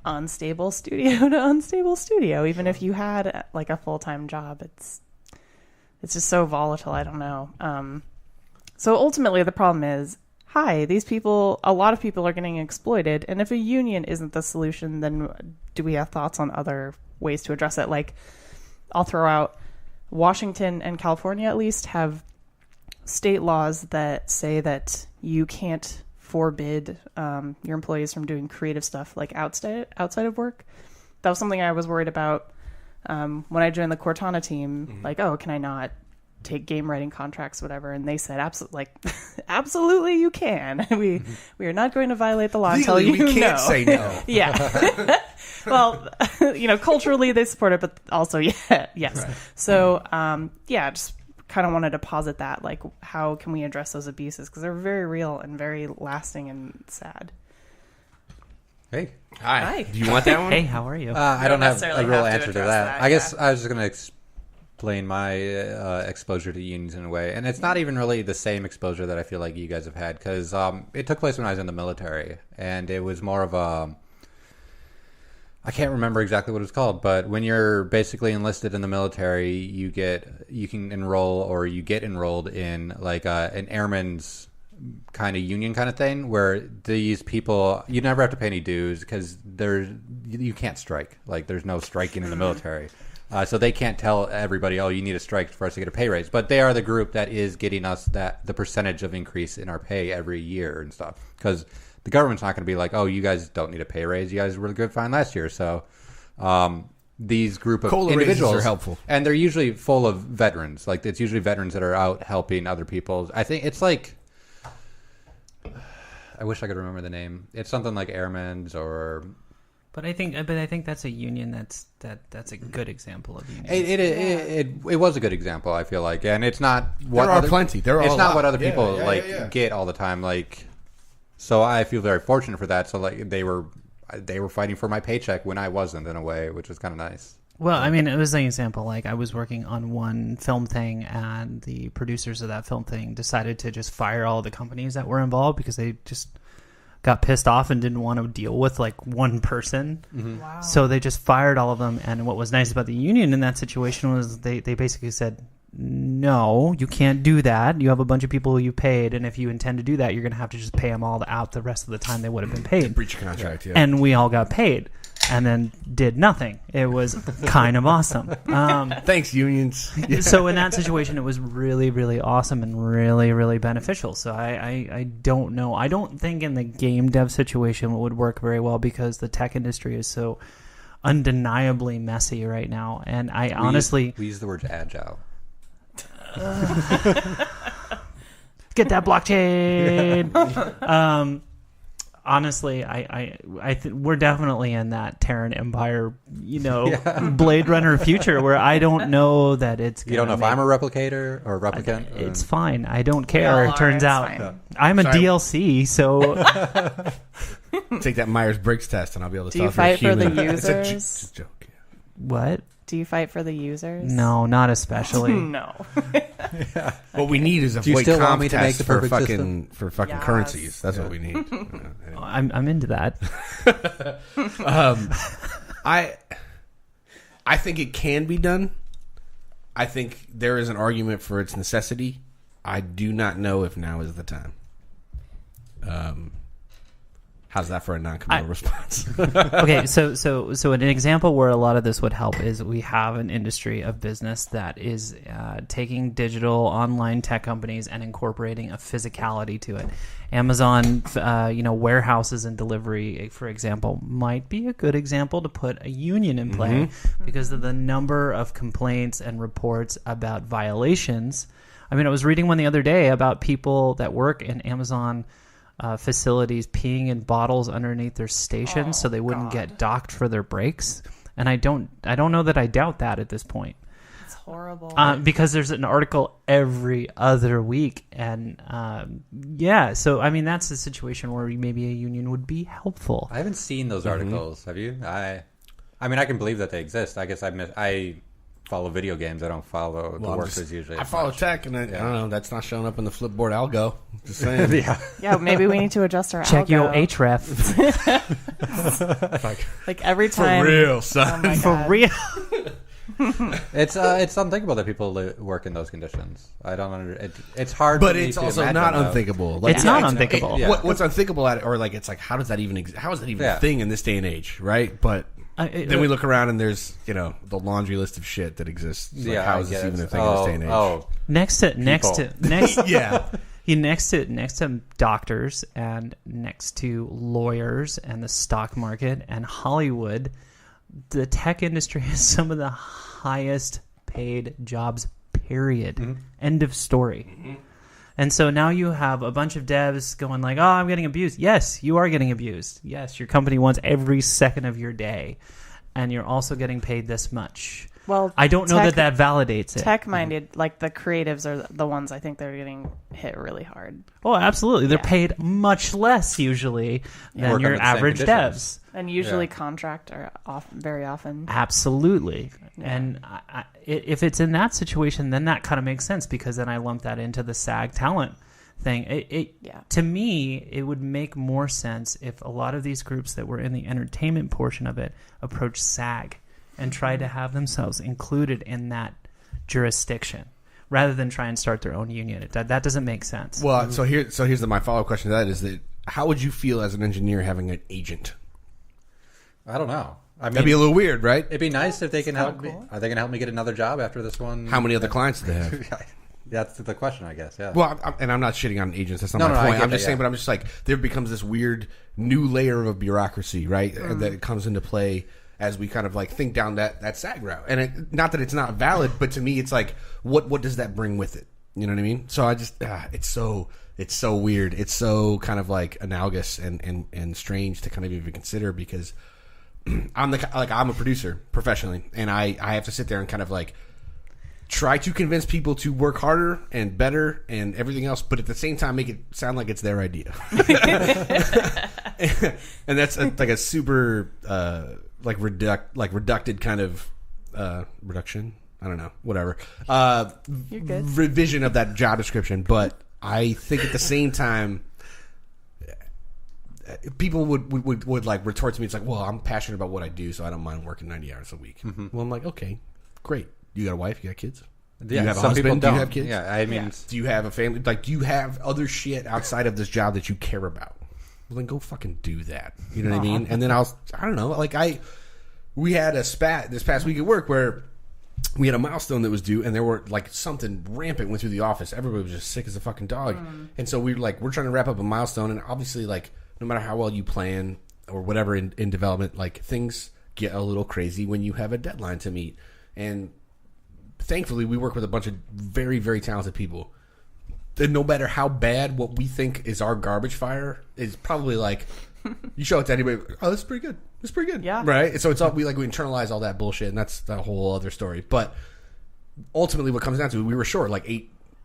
unstable studio to unstable studio. Even if you had a full-time job, it's just so volatile. I don't know. So ultimately the problem is, these people, a lot of people are getting exploited. And if a union isn't the solution, then do we have thoughts on other ways to address it? I'll throw out Washington and California at least have state laws that say that you can't forbid your employees from doing creative stuff outside of work. That was something I was worried about when I joined the Cortana team. Mm-hmm. Can I not take game writing contracts, whatever? And they said, absolutely you can. We are not going to violate the law until you we can't say no. Yeah. Well, culturally they support it, but also, yes. Right. So, just kind of wanted to posit that, how can we address those abuses? Because they're very real and very lasting and sad. Hey. Hi. Do you want that one? Hey, how are you? I don't have a real answer to that. I guess I was just going to explain my exposure to unions in a way. And it's not even really the same exposure that I feel like you guys have had, because it took place when I was in the military. And it was more of a... I can't remember exactly what it's called, but when you're basically enlisted in the military, you can enroll, or you get enrolled in an airman's kind of union kind of thing, where these people, you never have to pay any dues because you can't strike. There's no striking in the military. So they can't tell everybody, you need a strike for us to get a pay raise. But they are the group that is getting us the percentage of increase in our pay every year and stuff. Because the government's not going to be you guys don't need a pay raise. You guys were good fine last year. So these group of COLA individuals are helpful. And they're usually full of veterans. It's usually veterans that are out helping other people. I think it's I wish I could remember the name. It's something like Airmen's or. But I think that's a union that's a good example of union. It was a good example. I feel like, and it's not what There are plenty. There are It's a not lot. what other Yeah, people yeah. get all the time. Like, so I feel very fortunate for that. So like they were fighting for my paycheck when I wasn't, in a way, which was kind of nice. Well, I mean, it was an example. Like, I was working on one film thing, and the producers of that film thing decided to just fire all the companies that were involved because they just got pissed off and didn't want to deal with like one person. Mm-hmm. Wow. So they just fired all of them. And what was nice about the union in that situation was they basically said, no, you can't do that. You have a bunch of people who you paid, and if you intend to do that, you're going to have to just pay them all out the rest of the time they would have been paid. Breach of contract, yeah. And we all got paid and then did nothing. It was kind of awesome. Thanks, unions. Yeah. So in that situation, it was really, really awesome and really, really beneficial. So I don't know. I don't think in the game dev situation it would work very well because the tech industry is so undeniably messy right now. And honestly... We use the word agile. Get that blockchain. Honestly, we're definitely in that Terran Empire, Blade Runner future where I don't know that it's. You don't know if I'm a replicator or a replicant. It's fine. I don't care. all It turns are, out it's fine. I'm a Sorry. DLC, so Take that Myers-Briggs test, and I'll be able to Do you talk to a fight for the human. It's a users? joke. Yeah. what? Do you fight for the users? No, not especially. No. What we need is a Do you void still want comp me to test make the for perfect fucking Yes. currencies. That's what we need. I'm into that. I think it can be done. I think there is an argument for its necessity. I do not know if now is the time. How's that for a non-committal response? Okay, so an example where a lot of this would help is we have an industry of business that is taking digital online tech companies and incorporating a physicality to it. Amazon, warehouses and delivery, for example, might be a good example to put a union in play because of the number of complaints and reports about violations. I mean, I was reading one the other day about people that work in Amazon facilities peeing in bottles underneath their stations so they wouldn't get docked for their breaks. And I don't know that I doubt that at this point. It's horrible. Because there's an article every other week. And so I mean, that's a situation where maybe a union would be helpful. I haven't seen those articles. Have you? I mean, I can believe that they exist. I guess I follow video games. I don't follow the workers usually. I follow tech, and I don't know. That's not showing up in the Flipboard algo. Just saying. Yeah, maybe we need to adjust our Check your algo. href. Like every time. For real, Oh son. my For God. real. It's unthinkable that people work in those conditions. I don't it's hard. But for me it's to also imagine, not though. unthinkable. It's not unthinkable. Yeah. What's unthinkable at it, or like it's like, how does that even how is that even Yeah. a thing in this day and age, right? But then we look around and there's the laundry list of shit that exists. It's like, how is this even a thing in this day and age? Next to Yeah. next to doctors and next to lawyers and the stock market and Hollywood, the tech industry has some of the highest paid jobs, period. End of story. And so now you have a bunch of devs going like, oh, I'm getting abused. Yes, you are getting abused. Yes, your company wants every second of your day. And you're also getting paid this much. Well, I don't know that validates it. Tech-minded, like the creatives are the ones I think they're getting hit really hard. Oh, absolutely. They're Yeah. paid much less usually than Work your under the same average conditions. devs. And usually Yeah. contract are very often. Absolutely. And if it's in that situation, then that kind of makes sense because then I lump that into the SAG talent thing. To me, it would make more sense if a lot of these groups that were in the entertainment portion of it approached SAG and tried to have themselves included in that jurisdiction rather than try and start their own union. That doesn't make sense. Well, so here's my follow-up question to that is that how would you feel as an engineer having an agent? I don't know. I mean, That'd be a little weird, right? it'd be nice if they can help me. cool. Are they going to help me get another job after this one? How many other clients do they have? That's the question, I guess. Yeah. Well, I'm not shitting on agents. That's not No, my no, I point. get I'm just that, saying, yeah. but I'm just like, there becomes this weird new layer of bureaucracy, right? That comes into play as we kind of like think down that SAG route. And not that it's not valid, but to me, it's like, what does that bring with it? You know what I mean? So I just, it's so It's so weird. It's so kind of like analogous and strange to kind of even consider, because I'm a producer professionally, and I have to sit there and kind of like try to convince people to work harder and better and everything else, but at the same time make it sound like it's their idea. And that's like a super reducted kind of reduction. I don't know, whatever. You're good. Revision of that job description, but I think at the same time, people would like retort to me. It's like, well, I'm passionate about what I do, so I don't mind working 90 hours a week. Well, I'm like, okay, great. You got a wife? You got kids? Do you have a husband? Do you have kids? Yeah, I mean, do you have a family? Like, do you have other shit outside of this job that you care about? Well, then go fucking do that. You know what I mean? And then I don't know. Like we had a spat this past week at work where we had a milestone that was due, and there were like something rampant went through the office. Everybody was just sick as a fucking dog, and so we're trying to wrap up a milestone, and obviously, like, no matter how well you plan or whatever in development, like, things get a little crazy when you have a deadline to meet. And thankfully, we work with a bunch of very, very talented people. And no matter how bad what we think is our garbage fire is probably like, you show it to anybody, oh, this is pretty good. This is pretty good. Yeah. Right? And so it's all, we internalize all that bullshit, and that's a whole other story. But ultimately, what comes down to it, we were short like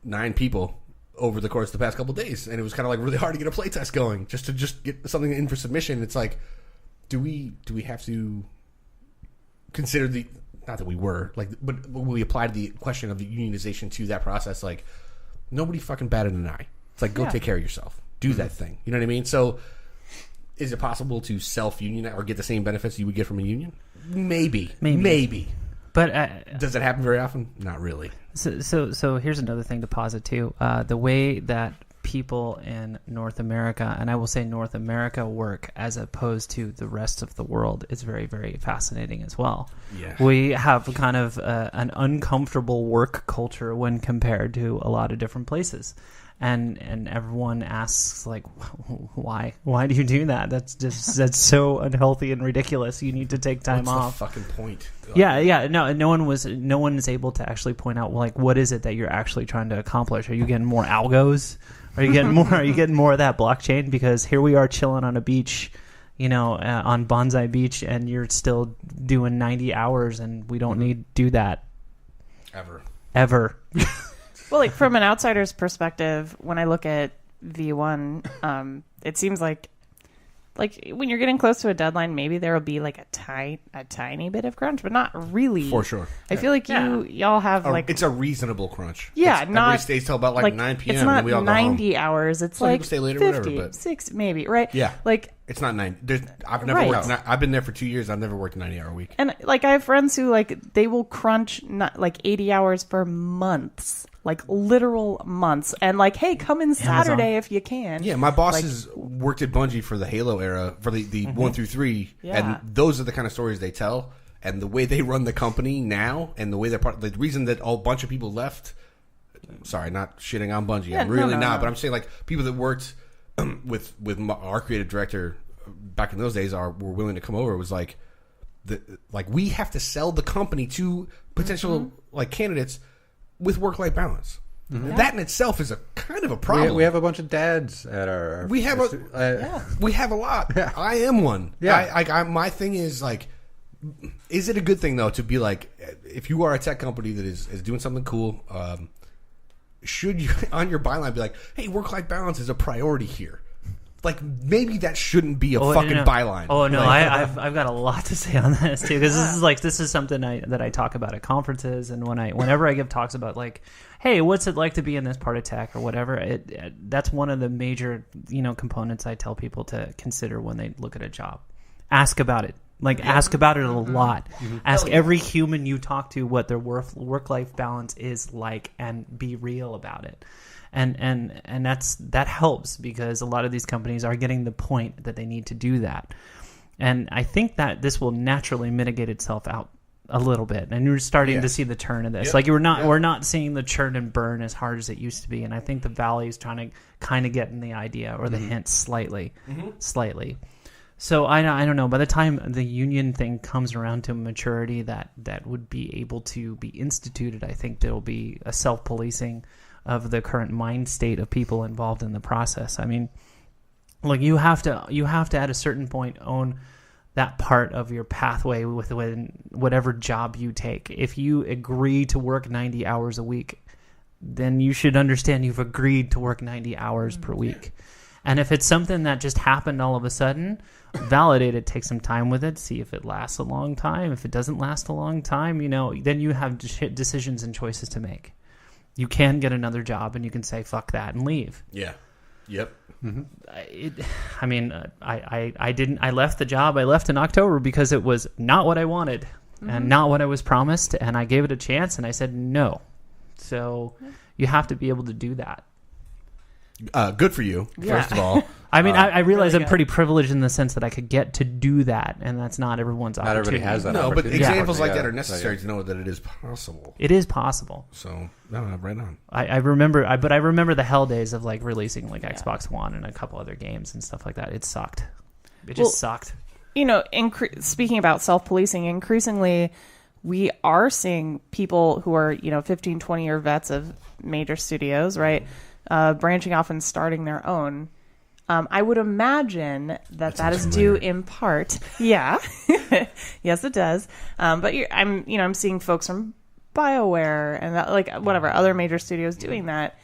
8-9 people over the course of the past couple of days, and it was kind of like really hard to get a playtest going just to get something in for submission. It's like, do we have to consider the, not that we were like, but when we applied the question of the unionization to that process, like, nobody fucking batted an eye. It's like, go take care of yourself, do that thing. You know what I mean? So is it possible to self-unionize or get the same benefits you would get from a union? Maybe. But does it happen very often? Not really. So here's another thing to posit too. The way that people in North America, and I will say North America, work as opposed to the rest of the world is very, very fascinating as well. Yeah. We have kind of an uncomfortable work culture when compared to a lot of different places. And everyone asks, like, why do you do that? That's so unhealthy and ridiculous. You need to take time off. What's the fucking point? Yeah. No one is able to actually point out, like, what is it that you're actually trying to accomplish? Are you getting more algos? Are you getting more? Are you getting more of that blockchain? Because here we are chilling on a beach, on Bonsai Beach, and you're still doing 90 hours, and we don't need to do that ever. Well, like, from an outsider's perspective, when I look at V1, it seems like when you're getting close to a deadline, maybe there will be like a tiny bit of crunch, but not really. For sure. I feel like y'all have like, it's a reasonable crunch. Yeah, everybody stays till about like 9 p.m. It's not and we all 90 go home. hours. It's Some like people stay later, 50, whatever, but 60 maybe, right? Yeah. Like, it's not 90. I've never worked. I've been there for 2 years. I've never worked a 90-hour week. And like, I have friends who like they will crunch like 80 hours for months. Like literal months, and like, hey, come in Saturday if you can. Yeah, my bosses worked at Bungie for the Halo era, for the 1 through 3, and those are the kind of stories they tell. And the way they run the company now, and the way they're the reason that a bunch of people left. Sorry, not shitting on Bungie. I'm really not, but I'm saying like people that worked with our creative director back in those days were willing to come over. It was like we have to sell the company to potential like candidates with work-life balance. Mm-hmm. That in itself is a kind of a problem. We have a bunch of dads at our we have a lot. Yeah. I am one. Yeah. My thing is like, is it a good thing though to be like, if you are a tech company that is doing something cool, should you on your byline be like, hey, work-life balance is a priority here? Like, maybe that shouldn't be a fucking byline. Oh no, I've got a lot to say on this too, because this is something that I talk about at conferences, and whenever I give talks about like, hey, what's it like to be in this part of tech or whatever, that's one of the major components I tell people to consider when they look at a job. Ask about it. Ask about it a lot. Mm-hmm. Ask every human you talk to what their work-life balance is like, and be real about it. And that helps, because a lot of these companies are getting the point that they need to do that. And I think that this will naturally mitigate itself out a little bit. And you're starting to see the turn of this. Yep. Like we're not seeing the churn and burn as hard as it used to be. And I think the Valley is trying to kind of get in the idea or the hint slightly. So I don't know. By the time the union thing comes around to maturity that would be able to be instituted, I think there will be a self-policing of the current mind state of people involved in the process. I mean, like you have to at a certain point own that part of your pathway with whatever job you take. If you agree to work 90 hours a week, then you should understand you've agreed to work 90 hours per week. And if it's something that just happened all of a sudden, validate it, take some time with it, see if it lasts a long time. If it doesn't last a long time, then you have decisions and choices to make. You can get another job and you can say, fuck that, and leave. Yeah. Yep. Mm-hmm. I left the job. I left in October because it was not what I wanted and not what I was promised. And I gave it a chance and I said no. So you have to be able to do that. Good for you, first of all. I mean, I realize really I'm pretty privileged in the sense that I could get to do that, and that's not everyone's Not opportunity. everybody has that. No, but opportunity. examples like Yeah. that are necessary to know that it is possible. It is possible. So, no, right on. I remember the hell days of like releasing like Xbox One and a couple other games and stuff like that. It sucked. It just sucked. Speaking about self-policing, increasingly we are seeing people who are 15, 20-year vets of major studios, right, branching off and starting their own. I would imagine that is due in part. Yeah. Yes, it does. But I'm seeing folks from BioWare and other major studios doing that.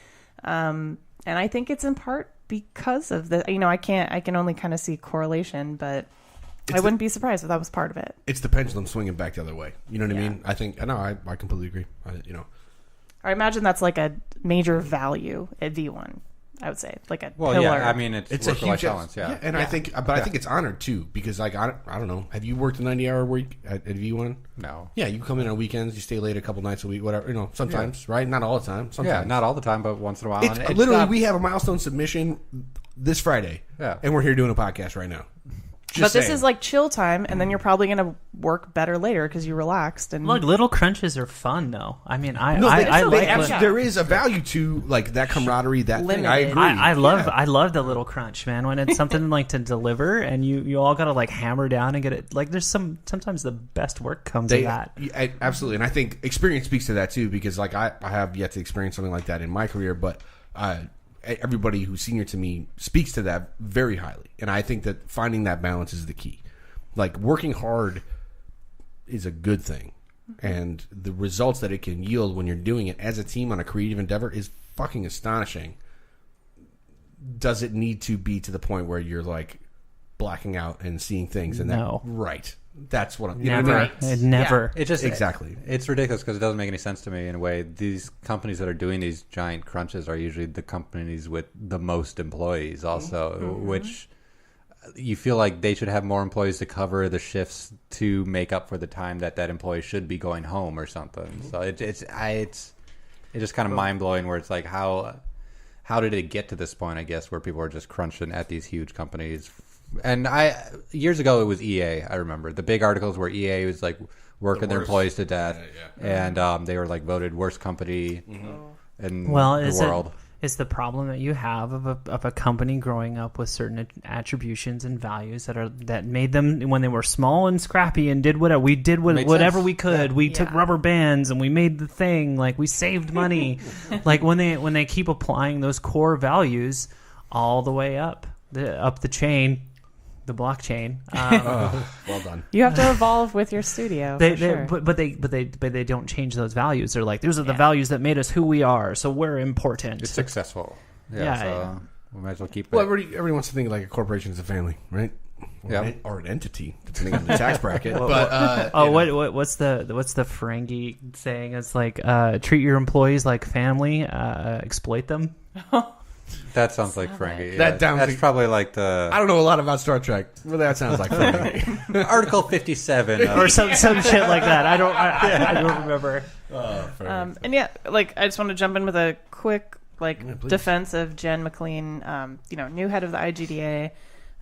And I think it's in part because of the, I can only kind of see correlation, but I wouldn't be surprised if that was part of it. It's the pendulum swinging back the other way. You know what I mean? I think, I completely agree. I imagine that's like a major value at V1. I would say like a Well, pillar. yeah, I mean, it's a work-life huge balance, yeah. and I think it's honored too because I don't know. Have you worked a 90-hour week at V1? No. Yeah, you come in on weekends, you stay late a couple nights a week, whatever. Sometimes, right? Not all the time. Sometimes. Yeah, not all the time, but once in a while. It's literally, we have a milestone submission this Friday, and we're here doing a podcast right now. But this is like chill time, and then you're probably going to work better later because you relaxed. And look, little crunches are fun, though. I mean, there is a value to like that camaraderie, that thing. I agree. I love the little crunch, man. When it's something like to deliver, and you all got to like hammer down and get it. Like there's sometimes the best work comes of that. Absolutely, and I think experience speaks to that too because like I have yet to experience something like that in my career, but everybody who's senior to me speaks to that very highly. And I think that finding that balance is the key. Like working hard is a good thing. And the results that it can yield when you're doing it as a team on a creative endeavor is fucking astonishing. Does it need to be to the point where you're like blacking out and seeing things? And no. Right. That's what I'm... Never. Never. It just exactly. It's ridiculous because it doesn't make any sense to me in a way. These companies that are doing these giant crunches are usually the companies with the most employees also, which you feel like they should have more employees to cover the shifts to make up for the time that employee should be going home or something. So it's just kind of mind-blowing where it's like how did it get to this point, I guess, where people are just crunching at these huge companies. And years ago it was EA. I remember the big articles where EA was like working their employees to death, and they were like voted worst company in the world. It's the problem that you have of a company growing up with certain attributions and values that made them when they were small and scrappy and did whatever whatever we could. We took rubber bands and we made the thing. Like we saved money. Like when they keep applying those core values all the way up the chain. The blockchain. Well done. You have to evolve with your studio. But they don't change those values. They're like, these are the values that made us who we are, so we're important. It's successful. So we might as well keep it. Well, everybody wants to think like a corporation is a family, right? Or an entity, depending on the tax bracket. What's the Ferengi saying? It's like treat your employees like family, exploit them. That sounds like Frankie. That's probably like the... I don't know a lot about Star Trek, but that sounds like Frankie. Article 57. Or some shit like that. I don't remember. And I just want to jump in with a quick defense of Jen McLean, new head of the IGDA.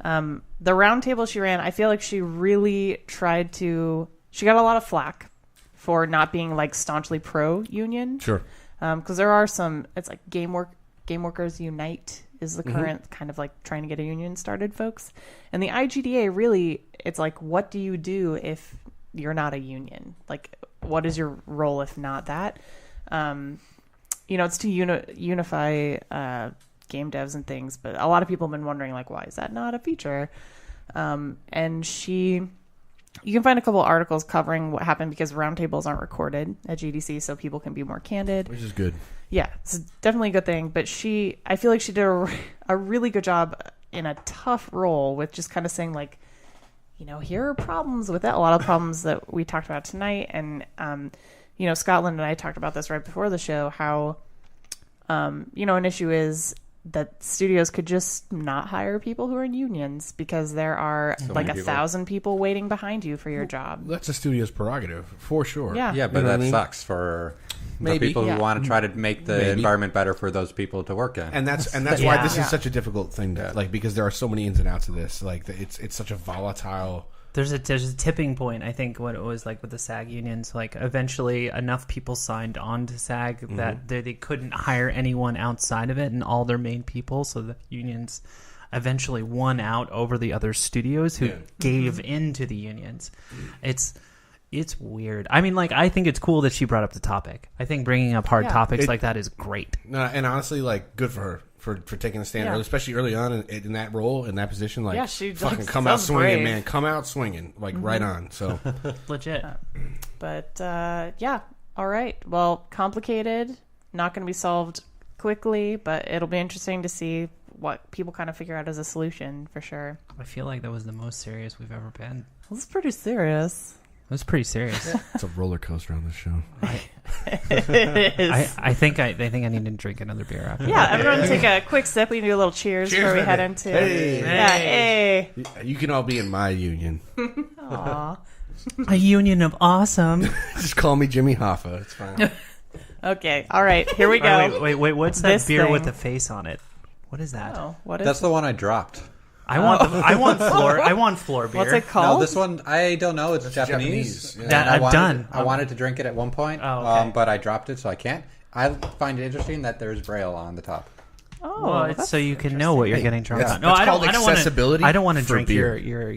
The roundtable she ran, I feel like she really tried to... She got a lot of flack for not being staunchly pro-union. Sure. Because there are some... It's like Game Workers Unite is the current kind of trying to get a union started, folks. And the IGDA really, it's like, what do you do if you're not a union? Like, what is your role if not that? it's to unify game devs and things, but a lot of people have been wondering, like, why is that not a feature? And you can find a couple articles covering what happened because roundtables aren't recorded at GDC, so people can be more candid. Which is good. Yeah, it's definitely a good thing. But I feel like she did a really good job in a tough role with just kind of saying, like, here are problems with that. A lot of problems that we talked about tonight. And, Scotland and I talked about this right before the show, how, an issue is that studios could just not hire people who are in unions because there are like 1,000 people waiting behind you for your job. That's a studio's prerogative, for sure. Yeah. Yeah, but that sucks for the people who want to try to make the environment better for those people to work in. And that's why this is such a difficult thing to because there are so many ins and outs of this. Like it's such a volatile. There's a tipping point. I think what it was like with the SAG unions, like eventually enough people signed on to SAG that they couldn't hire anyone outside of it and all their main people. So the unions eventually won out over the other studios who gave in to the unions. It's weird. I mean, like, I think it's cool that she brought up the topic. I think bringing up hard topics like that is great. And honestly, like, good for her. For taking a stand, especially early on in that role, in that position, like, she fucking come out swinging, brave. Man. Come out swinging, like, right on. So legit. But all right. Well, complicated, not going to be solved quickly, but it'll be interesting to see what people kind of figure out as a solution for sure. I feel like that was the most serious we've ever been. This is pretty serious. It was pretty serious. It's a roller coaster on this show. It is. I think I need to drink another beer after. Yeah, everyone take a quick sip. We can do a little cheers before we head into. Hey. You can all be in my union. Aw. A union of awesome. Just call me Jimmy Hoffa. It's fine. Okay. All right. Here we go. Wait. What's that beer with the face on it? What is that? Oh, what is That's the one I dropped. I want floor beer. What's it called? No, this one I don't know. It's Japanese. Yeah. That I've done. I wanted to drink it at one point, but I dropped it, so I can't. I find it interesting that there's Braille on the top. Oh, well, it's so you can know what you're getting drunk on. No, I don't. Accessibility. I don't want to drink beer. your.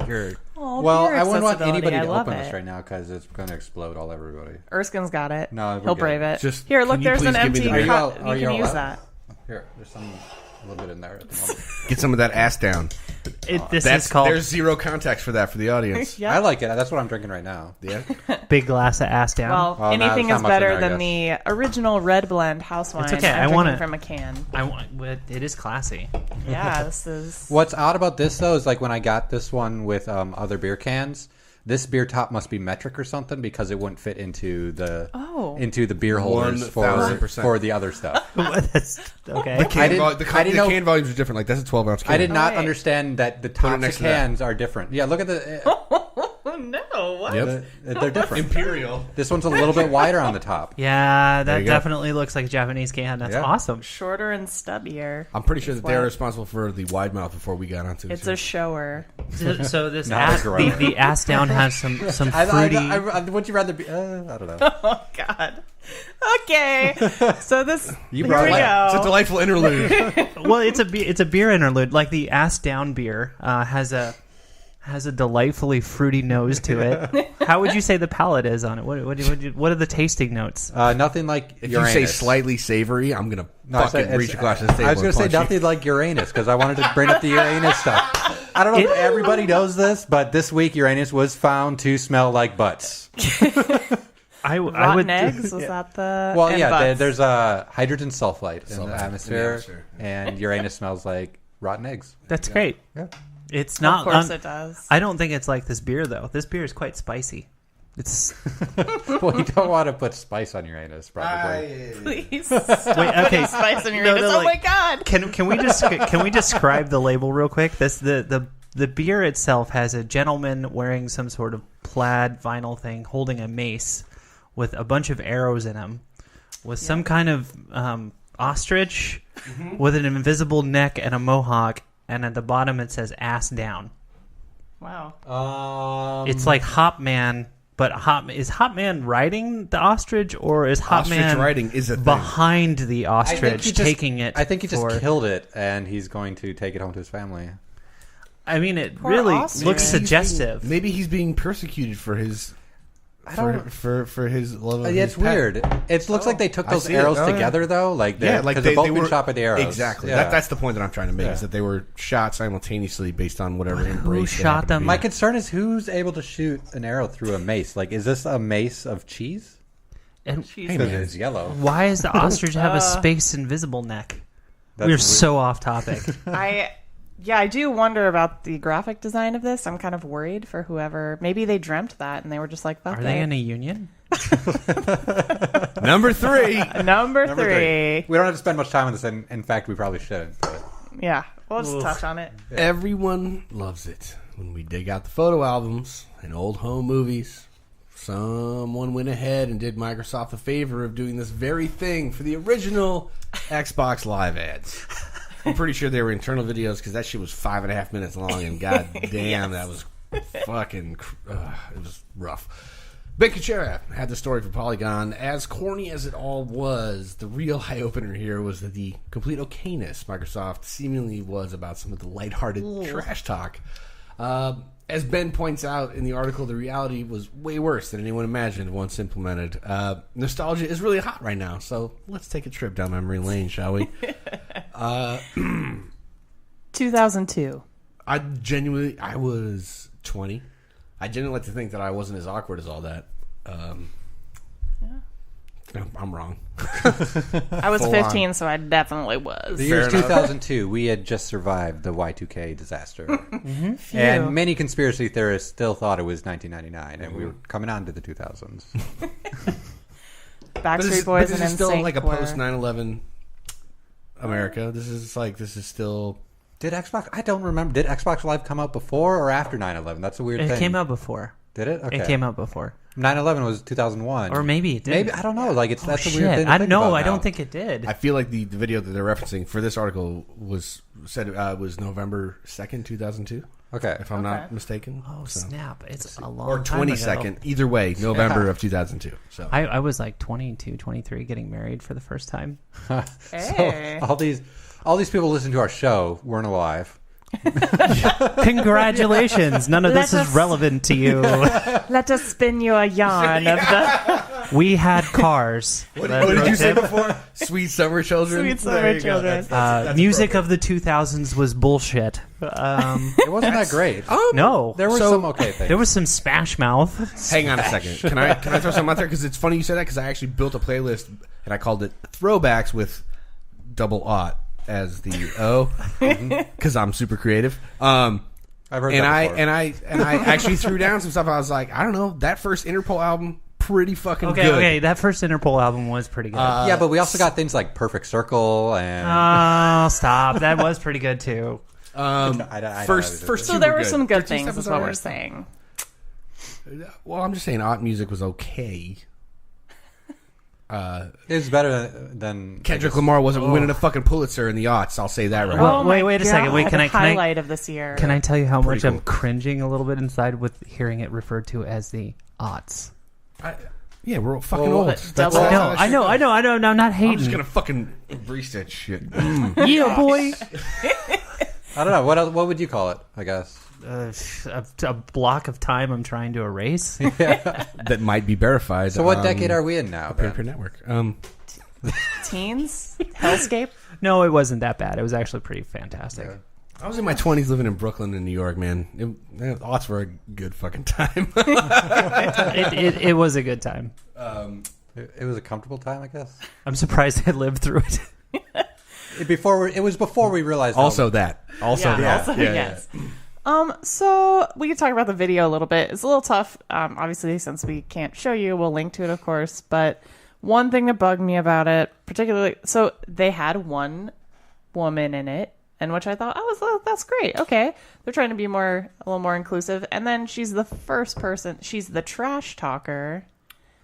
Oh, Well, beer I wouldn't want accessibility. anybody to I love open it. this right now because it's going to explode all everybody. Erskine's got it. No, we're he'll good. brave it. Just- Here, look, can you there's an please give me empty the beer? cup. Are You you can all use out? that. Here, there's a little bit in there at the moment. Get some of that ass down. This is called There's zero context for that for the audience. Yeah. I like it. That's what I'm drinking right now. Yeah. big glass of ass down. Well, Well, no, anything there's is not much in better there, I than the original red blend house wine. It's okay, I'm I want drinking it. from a can. It is classy. Yeah, this is. What's odd about this though is like when I got this one with other beer cans, this beer top must be metric or something because it wouldn't fit into the beer holders 1000%. for the other stuff. That's okay. The can know- can volumes are different. Like that's a 12-ounce can. I did not Right. understand that the it tops next of to that. cans are different. Yeah, look at the. Oh no! What? Yep. They're different. Imperial. This one's a little bit wider on the top. Yeah, that you go. definitely looks like a Japanese can. That's Yeah. awesome. Shorter and stubbier. I'm pretty sure that they're What? responsible for the wide mouth before we got onto it. It's a shower. So this Not ass, a gorilla. the ass down has some fruity. Would you rather be? I don't know. Oh God. Okay. So this. You here brought we it. It's a go. delightful interlude. Well, it's a beer interlude. Like the ass down beer has a delightfully fruity nose to it. How would you say the palate is on it? What are the tasting notes? Nothing like If Uranus. you say slightly savory, I'm gonna No, I said fucking reach it's- across the table. I was going to say and punch nothing like Uranus because I wanted to bring up the Uranus stuff. I don't know if everybody knows this, but this week Uranus was found to smell like butts. I Rotten would eggs? Was that the? Well, and yeah, butts. there's hydrogen sulfide in the Sulfide atmosphere, and Uranus smells like rotten eggs. That's great. Yeah. It's not. Of course it does. I don't think it's like this beer though. This beer is quite spicy. It's Well, you don't want to put spice on Uranus, probably. Please. Stop okay. Spice in your No, anus. no, Oh my like- God. can we describe the label real quick? The beer itself has a gentleman wearing some sort of plaid vinyl thing, holding a mace with a bunch of arrows in him, with some kind of ostrich with an invisible neck and a mohawk, and at the bottom it says "ass down." Wow. It's like Hopman, but is Hopman riding the ostrich, or is Ostrich Hopman riding is a thing. behind the I think ostrich, he just- taking it? I think he just for- killed it, and he's going to take it home to his family. I mean, it Poor really ostrich. looks suggestive. Maybe he's being persecuted for his for his love of Yeah, his it's pet. weird. It looks like they took I those see it. arrows Oh, yeah. together, though. Like, Yeah, like they've both they been were shot by the arrows. Exactly. Yeah. That's the point that I'm trying to make, Yeah. is that they were shot simultaneously based on whatever embrace. they shot happened to them? be My in. concern is who's able to shoot an arrow through a mace. Like, is this a mace of cheese? And Hey, man. It's yellow. why does the ostrich have a space invisible neck? That's We're weird. so off topic. I do wonder about the graphic design of this. I'm kind of worried for whoever. Maybe they dreamt that and they were just like, fuck Are they it. in a union? Number 3. Number Number three. We don't have to spend much time on this. In fact, we probably should. But Yeah, we'll just touch on it. Everyone loves it when we dig out the photo albums and old home movies. Someone went ahead and did Microsoft a favor of doing this very thing for the original Xbox Live ads. I'm pretty sure they were internal videos because that shit was 5.5 minutes long, and god damn, that was fucking. It was rough. Ben Kuchera had the story for Polygon. As corny as it all was, the real eye opener here was that the complete okayness Microsoft seemingly was about some of the lighthearted trash talk. As Ben points out in the article, the reality was way worse than anyone imagined once implemented. Nostalgia is really hot right now, so let's take a trip down memory lane, shall we? 2002. I was 20. I genuinely like to think that I wasn't as awkward as all that. I'm wrong. I was Full 15, so I definitely was. the year Fair enough. 2002, we had just survived the Y2K disaster. And many conspiracy theorists still thought it was 1999, and we were coming on to the 2000s. Backstreet Boys and this is still NSYNC like a were- post 9/11 America. This is still. Did Xbox? I don't remember. Did Xbox Live come out before or after 9/11? That's a weird thing. It came out before. Did it? Okay. It came out before. 9/11 was 2001. Or maybe it did. Maybe, I don't know. Like, that's a weird Shit. thing to I think know. about I now. don't think it did. I feel like the video that they're referencing for this article was said was November 2nd, 2002. Okay. If I'm not mistaken. Oh, So- snap. It's a long Or time ago. 22nd. Either way, November of 2002. So I was like 22, 23 getting married for the first time. Hey. all these people listening to our show weren't alive. Congratulations. None of this Let is us- relevant to you. Let us spin you a yarn of the We had cars. what did you say before? Sweet summer children. Sweet There Summer you go. Children. That's Music appropriate. of the 2000s was bullshit. It wasn't that great. No. There were So- some okay things. There was some Smash Mouth. Hang on a second. Can I throw something out there? Because it's funny you said that, because I actually built a playlist and I called it Throwbacks with double aught as the O, because I'm super creative. I've heard And that before. I actually threw down some stuff. I was like, I don't know, that first Interpol album, pretty fucking good. Okay, that first Interpol album was pretty good. Yeah, but we also got things like Perfect Circle and Oh, stop. That was pretty good too. First two So there were good. some good First two things, stuff is was what we're alright. saying. Well, I'm just saying, aught music was okay. it was better than Kendrick Lamar wasn't winning a fucking Pulitzer in the aughts. I'll say that right Well, now. wait, wait a second. Wait, God, can I- the highlight of this year? Can I tell you how much Pretty I'm cool. cringing a little bit inside with hearing it referred to as the aughts? Yeah, we're fucking Well, old. but That's double- how No, that I shit know, goes. I know, I know. No, I'm not I'm hating. just gonna fucking embrace that shit. Yeah, boy. I don't know. What would you call it, I guess? A block of time I'm trying to erase. That might be verified. So what decade are we in now? Peer Ben? Network. Teens? Hellscape? No, it wasn't that bad. It was actually pretty fantastic. Yeah. I was in my 20s living in Brooklyn and New York, man. Aughts were a good fucking time. It was a good time. It was a comfortable time, I guess. I'm surprised I lived through it. It was before we realized. Also that. Also Yeah, that. also, Yeah, yes. So we could talk about the video a little bit. It's a little tough, obviously, since we can't show you. We'll link to it, of course. But one thing that bugged me about it, particularly, so they had one woman in it, and which I thought, oh, that's great. Okay, they're trying to be a little more inclusive. And then she's the first person. She's the trash talker,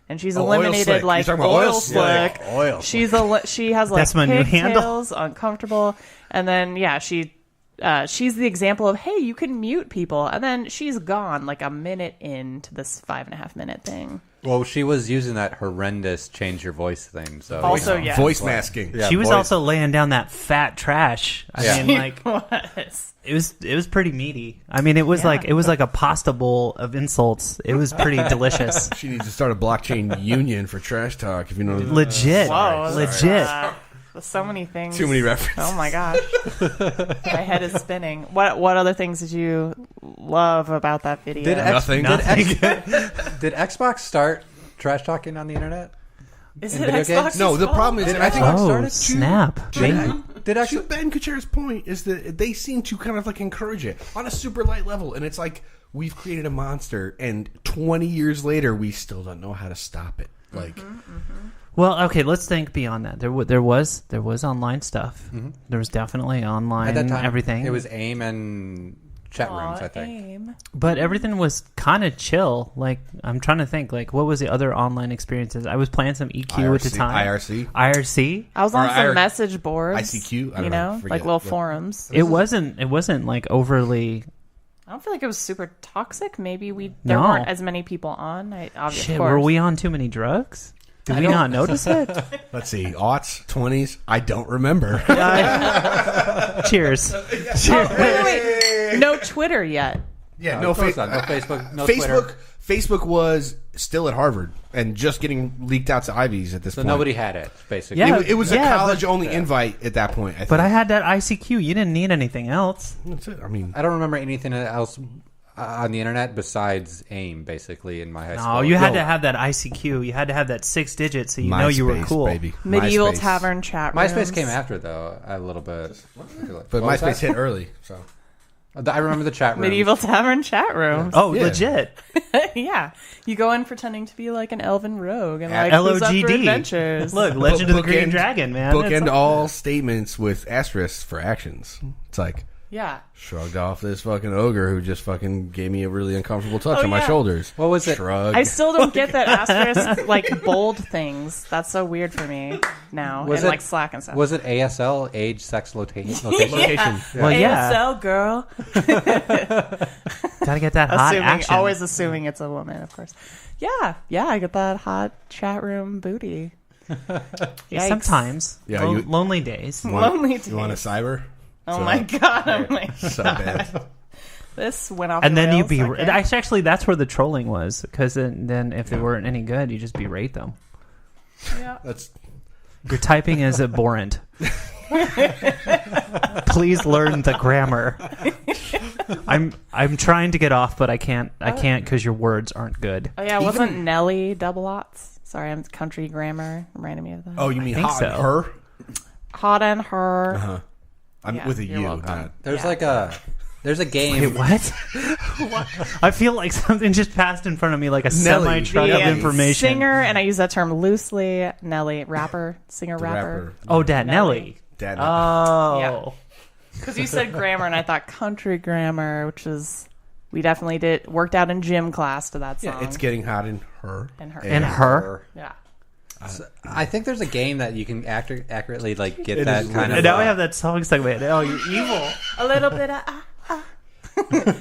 and she's Oil eliminated slick. like You're talking about oil oil slick. slick. Oil She has like That's my new handle. pigtails, uncomfortable, and then she's the example of, hey, you can mute people, and then she's gone like a minute into this 5.5 minute thing. Well, she was using that horrendous change your voice thing. So Also, yes. Voice masking. Yeah, She was voice- also laying down that fat trash. I mean, like was. it was pretty meaty. I mean, it was like a pasta bowl of insults. It was pretty delicious. She needs to start a blockchain union for trash talk. If you know, Legit, Whoa, legit. There's so many things. too many references. Oh my gosh. My head is spinning. What other things did you love about that video? Nothing. Did Xbox start trash talking on the internet? Is in it video Xbox? games? No, the problem is, I think Xbox Oh, started? snap! Did to actually? Ben Kuchera's point is that they seem to kind of like encourage it on a super light level, and it's like we've created a monster, and 20 years later we still don't know how to stop it. Like, Well, okay, let's think beyond that. There was online stuff. There was definitely online At that time, everything. It was AIM and chat rooms, I think. AIM. But everything was kind of chill. Like, I'm trying to think, like, what was the other online experiences? I was playing some EQ at the time. IRC? I was on Or some message boards. ICQ? I don't you know, know, forget like it. little But- forums. It wasn't like overly. I don't feel like it was super toxic. Maybe there No. weren't as many people on. Of Shit, course. were we on too many drugs? Did we not notice it? Let's see, aughts, 20s. I don't remember. Cheers. Wait. No Twitter yet. Yeah, No, of course not. No Facebook. No Facebook. Twitter. Facebook was still at Harvard and just getting leaked out to Ivies at this So point. nobody had it, basically. Yeah. It was a Yeah, college-only invite at that point. I think. But I had that ICQ. You didn't need anything else. That's it. I mean, I don't remember anything else on the internet besides AIM, basically, in my high school. No, you had No. to have that ICQ. You had to have that 6 digits so you know you were MySpace, cool. baby. Medieval MySpace. tavern chat rooms. MySpace came after, though, a little bit. But What was MySpace that? hit early, so I remember the chat room. Medieval tavern chat rooms. Oh, Yeah. legit. Yeah. You go in pretending to be like an elven rogue and At like who's up for LOGD. adventures. Look, Legend of the Green Bookend- Dragon, man. bookend It's- all statements with asterisks for actions. It's like Yeah. shrugged off this fucking ogre who just fucking gave me a really uncomfortable touch Oh, on my yeah. shoulders. What was it? Shrug. I still don't get that asterisk, like bold things. That's so weird for me now. Was and it- like Slack and stuff. Was it ASL, age, sex, location? Location. Well, yeah. ASL girl. Gotta get that hot action. Always assuming it's a woman, of course. Yeah. Yeah, I get that hot chat room booty. Yikes. Sometimes. Yeah, Lo- you- lonely days. Lonely You want a days. cyber? Oh my god. I'm like, So bad. this went off And the then you'd rails. be... Okay. Actually, that's where the trolling was. Because then if they weren't any good, you just berate them. Yeah. That's Your typing is abhorrent. Please learn the grammar. I'm trying to get off, but I can't because your words aren't good. Oh yeah, wasn't Nelly double aughts? Sorry, I'm country grammar. Reminded me of that. oh, you mean think hot so. and her? Hot and her. Uh-huh. I'm Yeah, with a you're U. welcome. not- There's Yeah. there's a game. Wait, what? I feel like something just passed in front of me, like a Nelly. semi-truck of The, information. Singer, and I use that term loosely. Nelly, rapper, singer, the rapper. Oh, Dad Nelly. Dad. Oh. Because you said grammar, and I thought country grammar, which is we definitely worked out in gym class to that song. Yeah, it's getting hot in her. And her. And her. Yeah. I think there's a game that you can accurately like get It that is kind of. And now I have that song stuck in my head. Oh, you're evil. A little bit of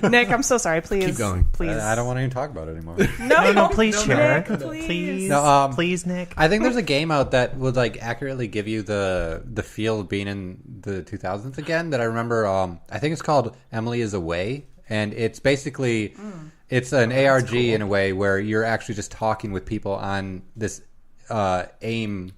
Nick, I'm so sorry. Please, Keep going. Please, I don't want to even talk about it anymore. No, please share. Nick, please. No, Please, Nick. I think there's a game out that would like accurately give you the feel of being in the 2000s again. That I remember. I think it's called Emily is Away, and it's basically it's an ARG in a way where you're actually just talking with people on this AIM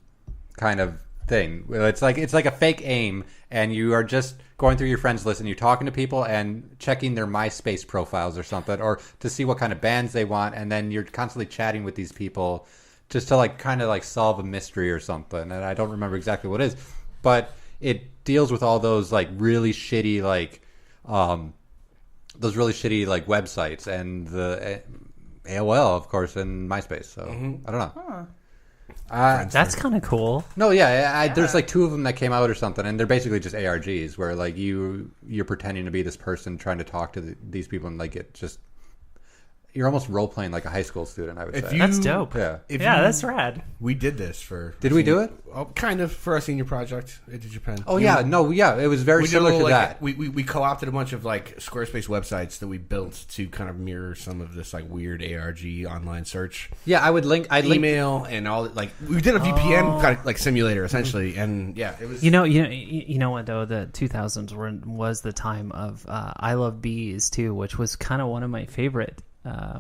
kind of thing. It's like a fake AIM, and you are just going through your friends list and you're talking to people and checking their MySpace profiles or something, or to see what kind of bands they want, and then you're constantly chatting with these people just to like kind of like solve a mystery or something. And I don't remember exactly what it is, but it deals with all those like really shitty like websites and the AOL, of course, and MySpace. So I don't know. That's kind of cool. No, yeah, there's like two of them that came out or something, and they're basically just ARGs where like you're pretending to be this person trying to talk to these people, and like it just you're almost role playing like a high school student. I would say That's dope. Yeah. That's rad. We did this for. Did we do it? Kind of for our senior project at Japan. Oh yeah, it was very similar to that. We co-opted a bunch of like Squarespace websites that we built to kind of mirror some of this like weird ARG online search. Yeah, I'd link email and all like we did a VPN kind of like simulator essentially, and yeah, it was. You know what though, the 2000s was the time of I Love Bees too, which was kind of one of my favorite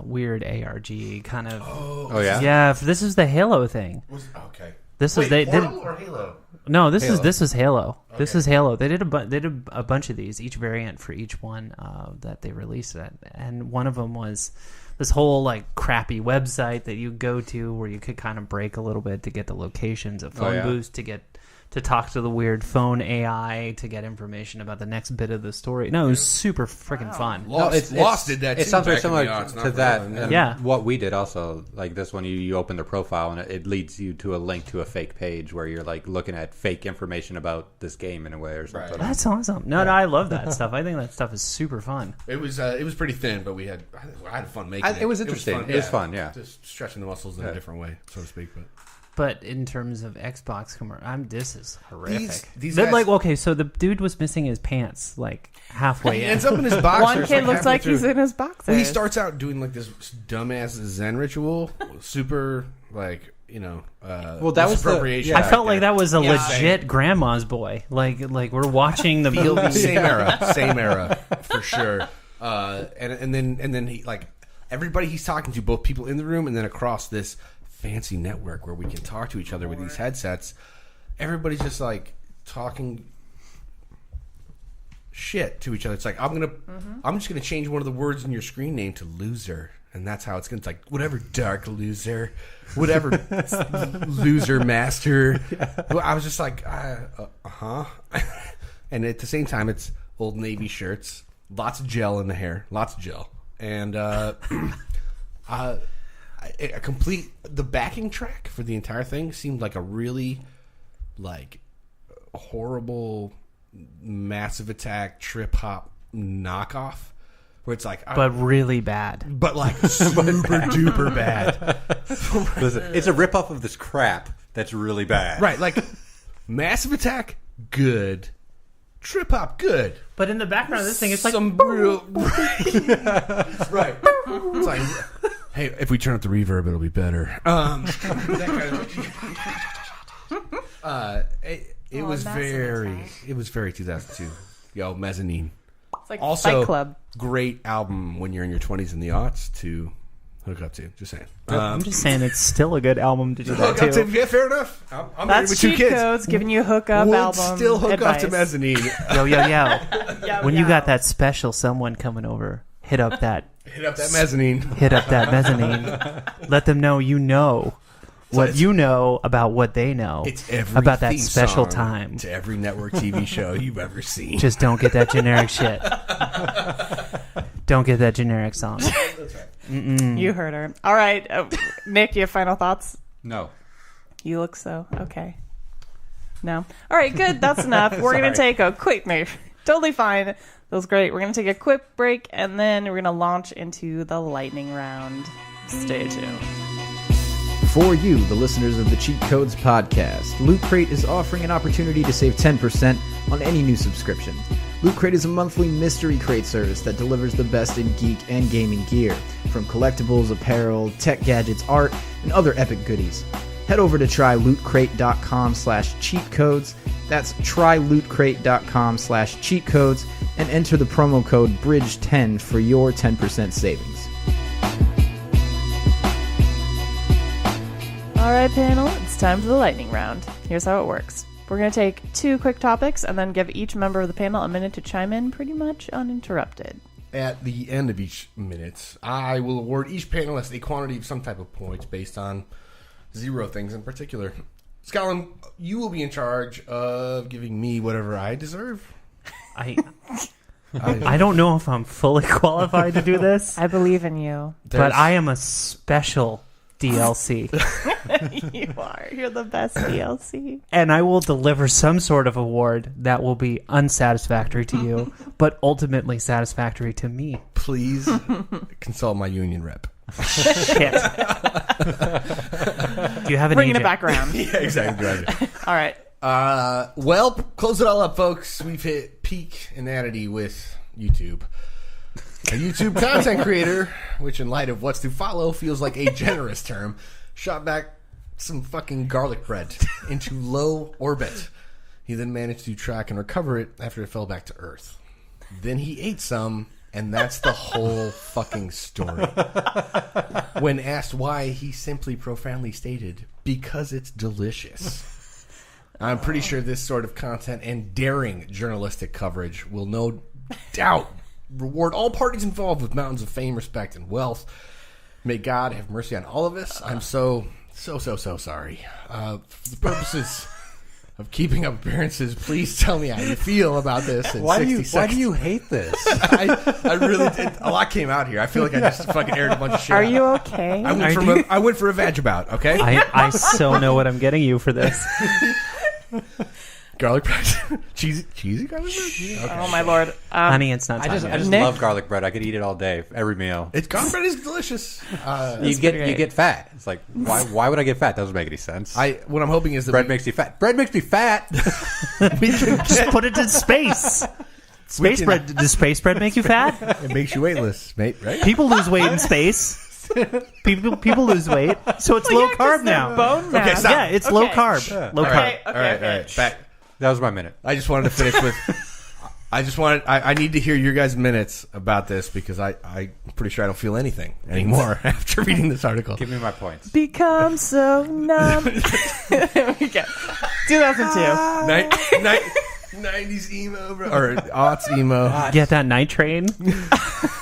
weird ARG kind of. Oh yeah. Yeah, this is the Halo thing. Okay. This was Portal or Halo? No, this is Halo. Okay. This is Halo. They did a bunch of these, each variant for each one that they released, and one of them was this whole like crappy website that you go to where you could kind of break a little bit to get the locations of phone booths, to talk to the weird phone AI to get information about the next bit of the story. No, it was super freaking fun. Lost did that. It too, sounds very back in similar the odds, to not that. forever, And Yeah. what we did also, like this one, you open their profile and it leads you to a link to a fake page where you're like looking at fake information about this game in a way or something. Right. That's awesome. No, I love that stuff. I think that stuff is super fun. It was pretty thin, but I had fun making it. It was interesting. It was fun, yeah. Just stretching the muscles in a different way, so to speak. But in terms of Xbox this is horrific. These They're guys- like, okay, so the dude was missing his pants like halfway He in. ends up in his boxers. One kid looks halfway like he's through. in his boxers. Well, he starts out doing like this dumbass Zen ritual, super like Well, that was the- appropriation. yeah. I felt like that was a Yeah. legit grandma's boy. Like we're watching the movie. same era for sure. And then he like everybody he's talking to, both people in the room and then across this fancy network where we can talk to each other with these headsets. Everybody's just like talking shit to each other. It's like I'm just gonna change one of the words in your screen name to loser, and that's how it's gonna. It's like whatever, dark loser, whatever, loser master. I was just like, and at the same time, it's Old Navy shirts, lots of gel in the hair, lots of gel, and the backing track for the entire thing seemed like a really like horrible Massive Attack trip hop knockoff where it's like but really bad. but like super duper bad. Listen, it's a ripoff of this crap that's really bad. Right, like Massive Attack good, trip hop good. But in the background of this thing, it's like Some real right. It's like, hey, if we turn up the reverb, it'll be better. That kind of. It was Massive very 2002. Yo, Mezzanine. It's like Also, Fight Club. great album when you're in your 20s and the aughts to hook up to. Just saying. I'm just saying it's still a good album to do that Hook up to, too. yeah, fair enough. I'm married That's with 2 cheat kids. codes giving you hookup Would album still hook advice. up to Mezzanine. Yo. When you got that special someone coming over, hit up that Hit up that Mezzanine. mezzanine. Let them know you know what it's- you know about what they know It's every about that theme special song time. to every network TV show you've ever seen. Just don't get that generic shit. Don't get that generic song. You heard her. All right. Nick, you have final thoughts? No. You look so okay. No. All right, good. That's enough. We're going to take a quick break. Totally fine. That was great. We're going to take a quick break, and then we're going to launch into the lightning round. Stay tuned. For you, the listeners of the Cheat Codes podcast, Loot Crate is offering an opportunity to save 10% on any new subscription. Loot Crate is a monthly mystery crate service that delivers the best in geek and gaming gear, from collectibles, apparel, tech gadgets, art, and other epic goodies. Head over to trylootcrate.com/cheatcodes. That's trylootcrate.com/cheatcodes and enter the promo code BRIDGE10 for your 10% savings. All right, panel, it's time for the lightning round. Here's how it works. We're going to take 2 quick topics and then give each member of the panel a minute to chime in pretty much uninterrupted. At the end of each minute, I will award each panelist a quantity of some type of points based on 0 things in particular. Scotland, you will be in charge of giving me whatever I deserve. I don't know if I'm fully qualified to do this, I believe in you. but I am a special DLC. You are. You're the best DLC. And I will deliver some sort of award that will be unsatisfactory to you, but ultimately satisfactory to me. Please consult my union rep. Shit. Do you have an Bringing AJ? it back around. Yeah, exactly. All right. Well, close it all up, folks. We've hit peak inanity with YouTube. A YouTube content creator, which in light of what's to follow feels like a generous term, shot back some fucking garlic bread into low orbit. He then managed to track and recover it after it fell back to Earth. Then he ate some, and that's the whole fucking story. When asked why, he simply profoundly stated, because it's delicious. I'm pretty sure this sort of content and daring journalistic coverage will no doubt reward all parties involved with mountains of fame, respect, and wealth. May God have mercy on all of us. I'm so sorry. For the purposes of keeping up appearances, please tell me how you feel about this in 60 seconds. Why do you hate this? I really did. A lot came out here. I feel like I just fucking aired a bunch of shit. Are out. you okay? I went for a vag-about, okay? I so know what I'm getting you for this. Garlic bread. cheesy garlic bread? Okay. Oh, my Lord. Honey, it's not I time just yet. Nick? love garlic bread. I could eat it all day, every meal. Garlic bread is delicious. You get fat. It's like, why would I get fat? Doesn't make any sense. What I'm hoping is that Bread makes you fat. Bread makes me fat. we can Just put it in space. Space bread. Does space bread make you fat? it makes you weightless, mate, right? People lose weight in space. People lose weight, so it's low carb now. Bone mass. Okay, stop. Yeah, it's low Okay. carb. Low All carb. right, Okay, all right, okay. all right. Back. That was my minute. I just wanted to finish with. I need to hear your guys' minutes about this because I'm pretty sure I don't feel anything anymore after reading this article. Give me my points. Become so numb. There we go. 2002. 90s emo, bro. Or aughts emo. Get that night train.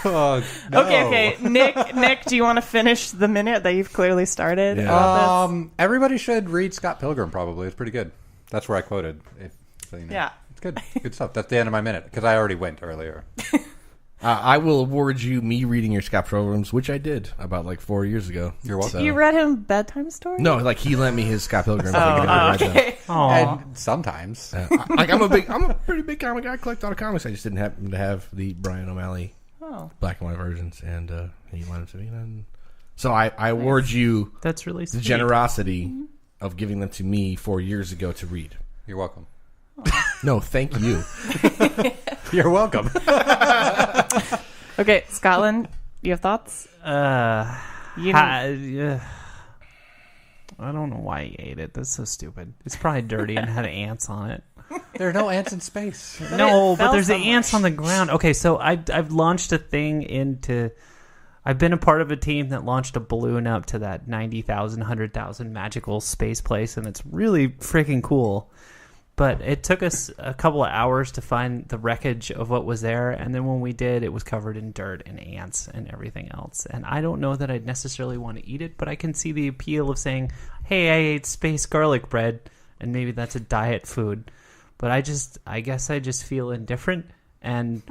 Oh, no. Okay. Nick, do you want to finish the minute that you've clearly started about this? Everybody should read Scott Pilgrim, probably. It's pretty good. That's where I quoted. So you know. Yeah. It's good. Good stuff. That's the end of my minute, because I already went earlier. I will award you me reading your Scott Pilgrims, which I did about like 4 years ago. You're welcome. You read him bedtime stories? No, like he lent me his Scott Pilgrims. Okay. Aw. And sometimes. I'm a pretty big comic guy. I collect a lot of comics. I just didn't happen to have the Brian O'Malley black and white versions, and he lent them to me. And so I award you That's really the sweet. generosity of giving them to me 4 years ago to read. You're welcome. No, thank you. You're welcome. Okay, Scotland, you have thoughts? I don't know why he ate it. That's so stupid. It's probably dirty and had ants on it. There are no ants in space. No, it but fell there's the somewhere. ants on the ground. Okay, so I've launched a thing into. I've been a part of a team that launched a balloon up to that 90,000, 100,000 magical space place, and it's really freaking cool. But it took us a couple of hours to find the wreckage of what was there, and then when we did, it was covered in dirt and ants and everything else. And I don't know that I'd necessarily want to eat it, but I can see the appeal of saying, hey, I ate space garlic bread, and maybe that's a diet food. But I guess I just feel indifferent, and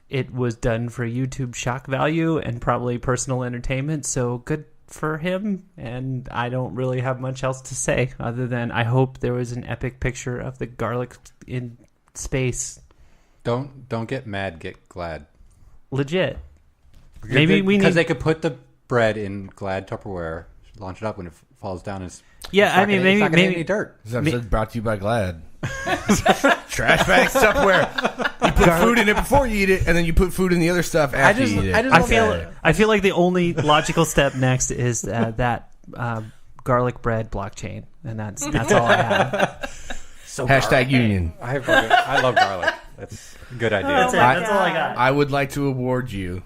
it was done for YouTube shock value and probably personal entertainment, so good for him, and I don't really have much else to say other than I hope there was an epic picture of the garlic in space. Don't get mad, get glad. Legit. Maybe we because need... they could put the bread in Glad Tupperware, launch it up when it falls down. Yeah, I mean, it's not gonna hit any maybe dirt. This episode brought to you by Glad. Trash bags Tupperware. You put food in it before you eat it, and then you put food in the other stuff after you eat it. I feel like the only logical step next is that garlic bread blockchain, and that's all I have. So Hashtag union. I love garlic. That's a good idea. That's it. That's all I got. I would like to award you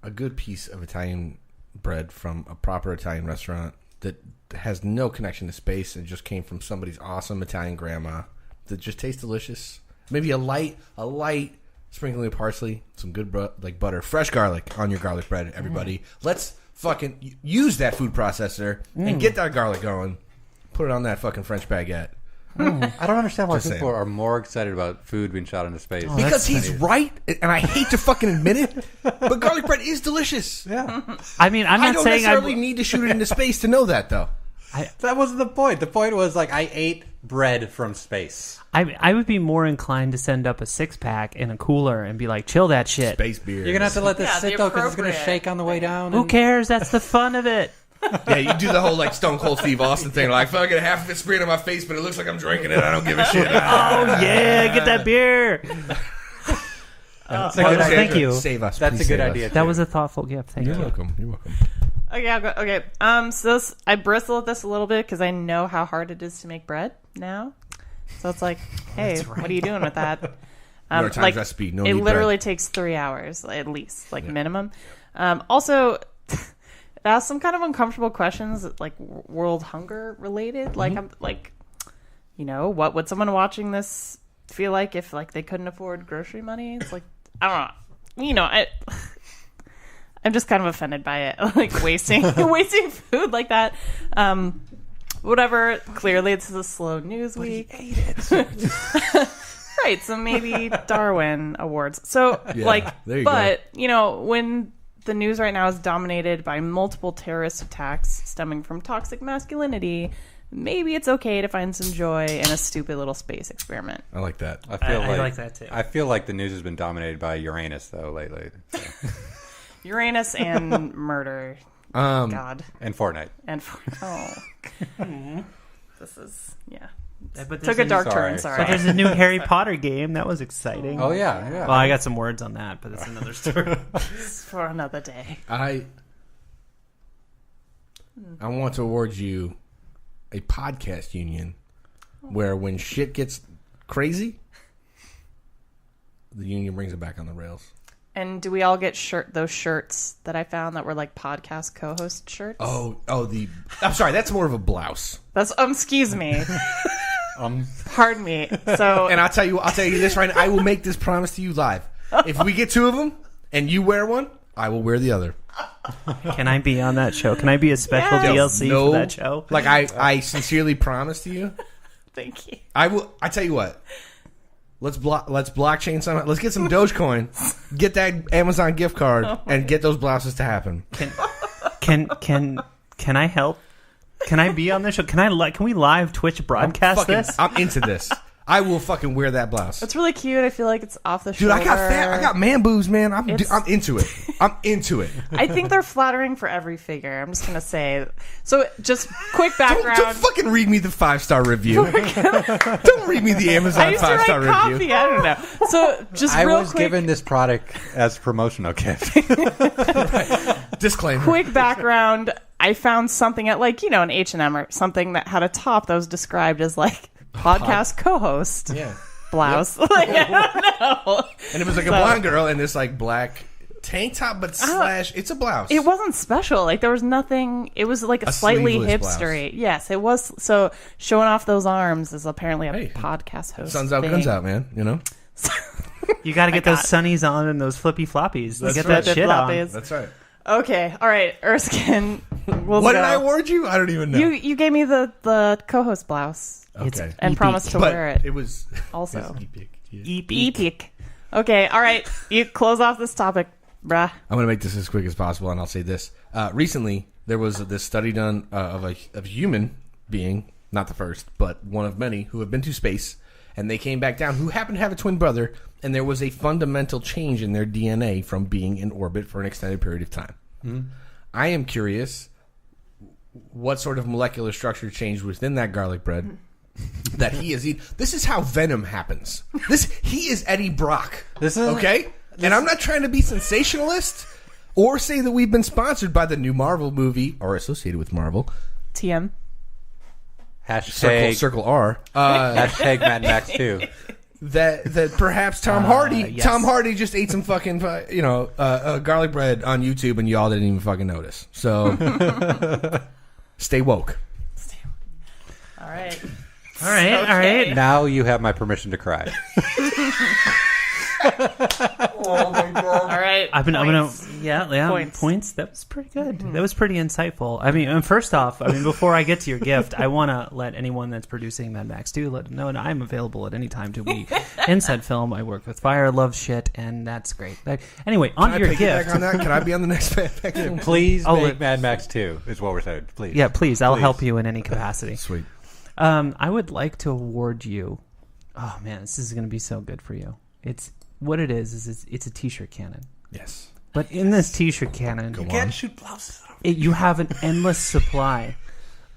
a good piece of Italian bread from a proper Italian restaurant that has no connection to space and just came from somebody's awesome Italian grandma that just tastes delicious. Maybe a light sprinkling of parsley, some good butter, fresh garlic on your garlic bread, everybody. Let's fucking use that food processor and get that garlic going. Put it on that fucking French baguette. I don't understand why Just people saying. are more excited about food being shot into space. Because he's right, and I hate to fucking admit it, but garlic bread is delicious. Yeah. I mean, I'm I not don't saying necessarily need to shoot it into space to know that, though. That wasn't the point. The point was, like, I ate bread from space. I would be more inclined to send up a 6-pack in a cooler and be like, chill that shit. Space beer. You're gonna have to let this Yeah, sit the though, because it's gonna appropriate. shake on the way down. Who cares? That's the fun of it. Yeah, you do the whole like Stone Cold Steve Austin thing. Like, fucking half of it sprayed on my face, but it looks like I'm drinking it. I don't give a shit. Oh yeah, get that beer. That's a good idea. Thank you. Save us. That's Please a good save idea. us. That was a thoughtful gift. Thank You're you. welcome. You're welcome. Okay, I'll go. Okay. So this, I bristle at this a little bit because I know how hard it is to make bread now. So it's like, hey, what are you doing with that? New York Times recipe. No it need literally bread. takes 3 hours at least, like minimum. Also, it asks some kind of uncomfortable questions, like world hunger related. Like I'm like, what would someone watching this feel like if like they couldn't afford grocery money? It's like, I don't know. I'm just kind of offended by it, like wasting food like that. Whatever. Clearly, it's a slow news week. Ate it. Right. So maybe Darwin Awards. So Yeah, there you go. when the news right now is dominated by multiple terrorist attacks stemming from toxic masculinity, maybe it's okay to find some joy in a stupid little space experiment. I like that. I like that too. I feel like the news has been dominated by Uranus though lately, so. Uranus and murder. God. And Fortnite. And this is But took a dark turn. Sorry. Sorry. But there's a new Harry Potter game. That was exciting. Oh yeah. Well, I got some words on that, but it's another story. For another day. I want to award you a podcast union where when shit gets crazy, the union brings it back on the rails. And do we all get those shirts that I found that were like podcast co-host shirts? I'm sorry, that's more of a blouse. That's excuse me. Pardon me. So And I'll tell you this right now. I will make this promise to you live. If we get 2 of them and you wear one, I will wear the other. Can I be on that show? Can I be a special Yes. DLC for that show? Like I sincerely promise to you. thank you. I will. I tell you what. Let's blockchain somehow. Let's get some Dogecoin, get that Amazon gift card, and get those blouses to happen. Can I help? Can I be on the show? Can we live Twitch broadcast this? I'm into this. I will fucking wear that blouse. It's really cute. I feel like it's off the Dude, shoulder. I got man boobs, man. I'm into it. I'm into it. I think they're flattering for every figure. I'm just gonna say. So, just quick background. Don't fucking read me the 5-star review. Don't read me the I Amazon used to write 5-star copy. review. I don't know. So, just I real was quick. given this product as promotional gift. Disclaimer. Quick background. I found something at an H&M or something that had a top that was described as like podcast co-host Yeah. blouse. Like, I don't know. And it was like a blonde girl in this like black tank top, but slash, it's a blouse. It wasn't special. Like there was nothing. It was like a slightly sleeveless hipstery. Yes, it was. So showing off those arms is apparently a Hey, podcast host. Sun's out, thing. guns out, man. You know. You got to get those sunnies on and those flippy floppies. That's Get right. that shit on. Floppies. That's right. Okay, all right, Erskine. What did I award you? I don't even know. You gave me the co-host blouse Okay. and promised to But wear it. it was Also. epic. Yeah. Epic. Okay, all right. You close off this topic, bruh. I'm going to make this as quick as possible, and I'll say this. Recently, there was this study done of a human being, not the first, but one of many, who have been to space, and they came back down, who happened to have a twin brother, and there was a fundamental change in their DNA from being in orbit for an extended period of time. Mm-hmm. I am curious what sort of molecular structure changed within that garlic bread that he is eating. This is how venom happens. He is Eddie Brock. Okay? And I'm not trying to be sensationalist or say that we've been sponsored by the new Marvel movie or associated with Marvel. TM. Hashtag Circle R. Hashtag Mad Max 2. That perhaps Tom Hardy yes. Tom Hardy just ate some fucking garlic bread on YouTube and y'all didn't even fucking notice. So stay woke. All right. All right. Now you have my permission to cry. All right. I'm gonna Points. points. That was pretty good. That was pretty insightful. I mean, first off, before I get to your gift, I want to let anyone that's producing Mad Max 2 let them know, and I'm available at any time to be inside film. I work with fire, love shit, and that's great. Anyway, on to your gift. On that? Can I be on the next Mad Max film? Please Oh, make Mad Max 2 is what we're saying. Please. Yeah, please. I'll help you in any capacity. Sweet. I would like to award you. Oh man, this is going to be so good for you. It's what it is it's a t-shirt cannon. Yes. But in this t-shirt cannon, Go You on. can't shoot blouses. you have an endless supply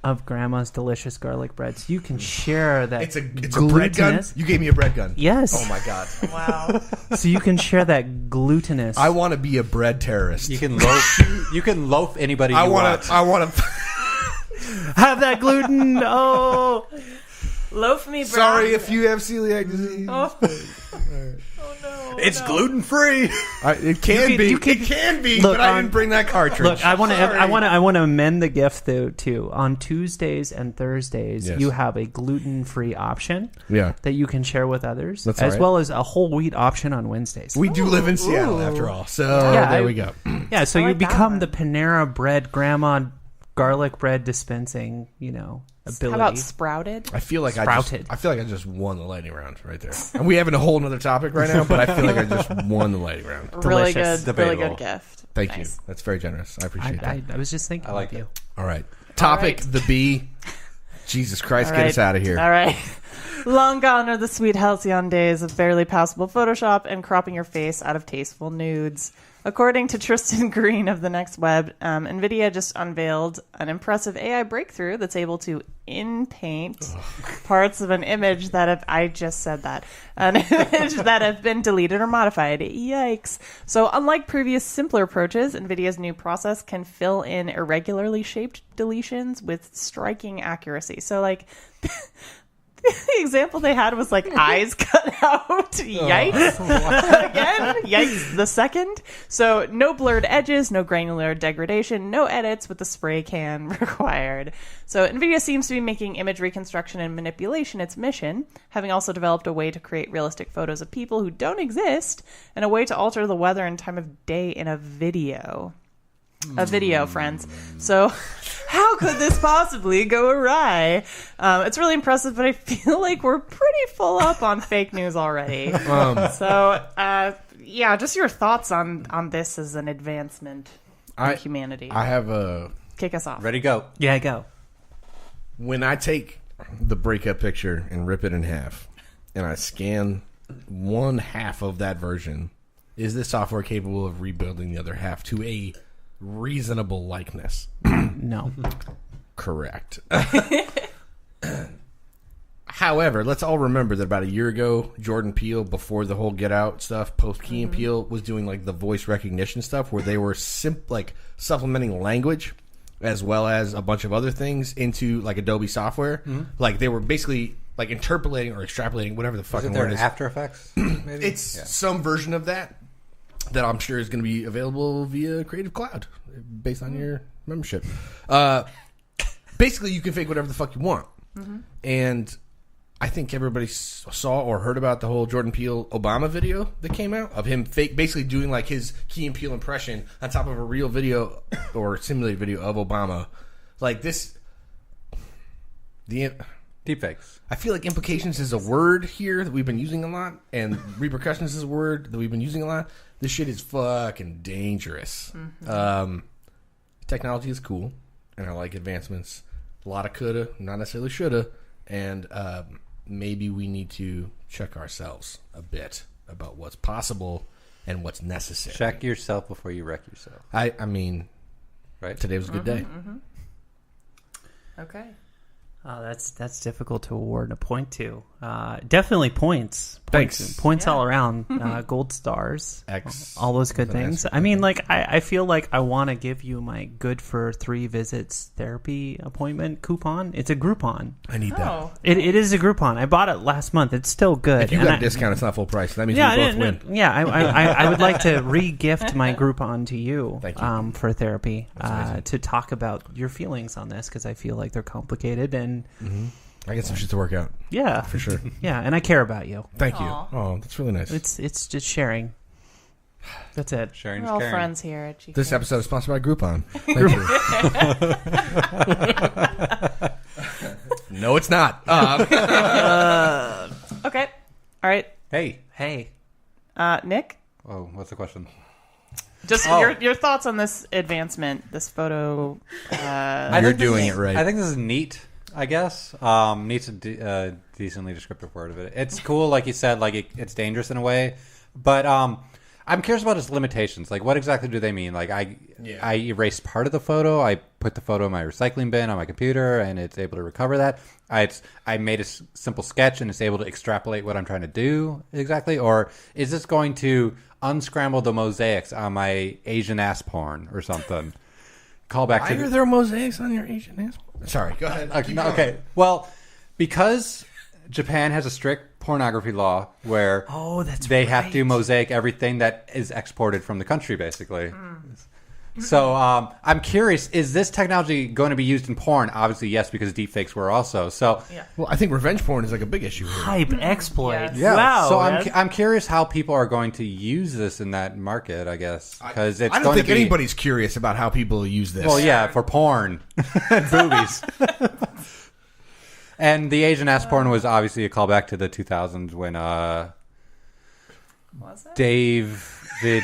of Grandma's delicious garlic breads. You can share that. It's a bread gun. glutinous- You gave me a bread gun. Yes. Oh my god. Wow. So you can share that glutinous. I want to be a bread terrorist. You can loaf. You can loaf anybody. I you want to. I want to. have that gluten. Oh. Loaf me, bro. Sorry if you have celiac disease. Oh, no. It's gluten free. It can be. you can- It can be. Look, but I didn't bring that cartridge. Look, I want to. Sorry. I want to amend the gift though too. On Tuesdays and Thursdays, Yes. you have a gluten-free option Yeah. that you can share with others, That's as all right. well as a whole wheat option on Wednesdays. We do live in Seattle after all, so Yeah, there I- we go. Yeah, so I you like that become one. the Panera Bread grandma garlic bread dispensing, ability. How about sprouted? I feel like Sprouted. I just won the lightning round right there. And we have a whole other topic right now, but I feel like I just won the lightning round. Really Delicious. good, really Debatable. good gift. Thank Nice. you. That's very generous. I appreciate that. I was just thinking I like of you. it. All right. Topic right. the B. Jesus Christ, All get right. us out of here. All right. Long gone are the sweet halcyon days of barely passable Photoshop and cropping your face out of tasteful nudes. According to Tristan Green of the Next Web, Nvidia just unveiled an impressive AI breakthrough that's able to in-paint parts of an image that have, I just said that, an image that have been deleted or modified. Yikes. So unlike previous simpler approaches, Nvidia's new process can fill in irregularly shaped deletions with striking accuracy. So like... The example they had was like eyes cut out. Yikes. Again, yikes the second. So no blurred edges, no granular degradation, no edits with the spray can required. So Nvidia seems to be making image reconstruction and manipulation its mission, having also developed a way to create realistic photos of people who don't exist and a way to alter the weather and time of day in a video. A video, friends. So how could this possibly go awry? It's really impressive, but I feel like we're pretty full up on fake news already. Yeah, just your thoughts on this as an advancement in humanity. I have a... Kick us off. Ready, go. Yeah, go. When I take the breakup picture and rip it in half, and I scan one half of that version, is this software capable of rebuilding the other half to a reasonable likeness? No. Correct. However, let's all remember that about a year ago, Jordan Peele, before the whole Get Out stuff, post Key and Peele, was doing like the voice recognition stuff where they were supplementing language as well as a bunch of other things into like Adobe software. Like they were basically like interpolating or extrapolating, whatever the fucking Isn't there word an is. After Effects? Maybe? It's some version of that I'm sure is going to be available via Creative Cloud based on your membership. Basically, you can fake whatever the fuck you want. And I think everybody saw or heard about the whole Jordan Peele Obama video that came out of him basically doing like his Key and Peele impression on top of a real video or simulated video of Obama. Like this... Deepfakes. I feel like implications is a word here that we've been using a lot, and repercussions is a word that we've been using a lot. This shit is fucking dangerous. Technology is cool, and I like advancements. A lot of coulda, not necessarily shoulda, and maybe we need to check ourselves a bit about what's possible and what's necessary. Check yourself before you wreck yourself. I mean, Right? today was a good day. Okay. Oh, that's difficult to award a point to. Definitely points. Thanks. Points all around. Gold stars. X. All those good things. I mean, like, I feel like I want to give you my good for 3 visits therapy appointment coupon. It's a Groupon. I need that. Oh. It is a Groupon. I bought it last month. It's still good. If you And got I- a discount, it's not full price. That means Yeah, we both win. yeah. I would like to re-gift my Groupon to you, Thank you. for therapy amazing. to talk about your feelings on this because I feel like they're complicated and I get some shit to work out, yeah, for sure. yeah, and I care about you. Thank you. Aw. Oh, that's really nice. It's just sharing. That's it. Sharing We're is all caring. friends here at GK. This episode is sponsored by Groupon. Thank you. No, it's not. Okay. All right. Hey. Hey, Nick, Oh, what's the question? just your thoughts on this advancement, this photo. I You're think this doing is- it right. I think this is neat. I guess. Needs a decently descriptive word of it. It's cool, like you said, like it's dangerous in a way, but I'm curious about its limitations. Like, what exactly do they mean? Like, I erased part of the photo. I put the photo in my recycling bin on my computer, and it's able to recover that. I made a simple sketch, and it's able to extrapolate what I'm trying to do exactly. Or is this going to unscramble the mosaics on my Asian ass porn or something? Call back to. Why are there mosaics on your Asian ass porn? Sorry, go ahead. Okay. Well, because Japan has a strict pornography law where they have to mosaic everything that is exported from the country, basically. So I'm curious, is this technology going to be used in porn? Obviously, yes, because deepfakes were also. So, well, I think revenge porn is like a big issue here. Hype exploit. yeah. Wow. So I'm curious how people are going to use this in that market, I guess. Because I don't think anybody's curious about how people use this. Well, yeah, for porn and boobies. And the Asian ass porn was obviously a callback to the 2000s when Was it?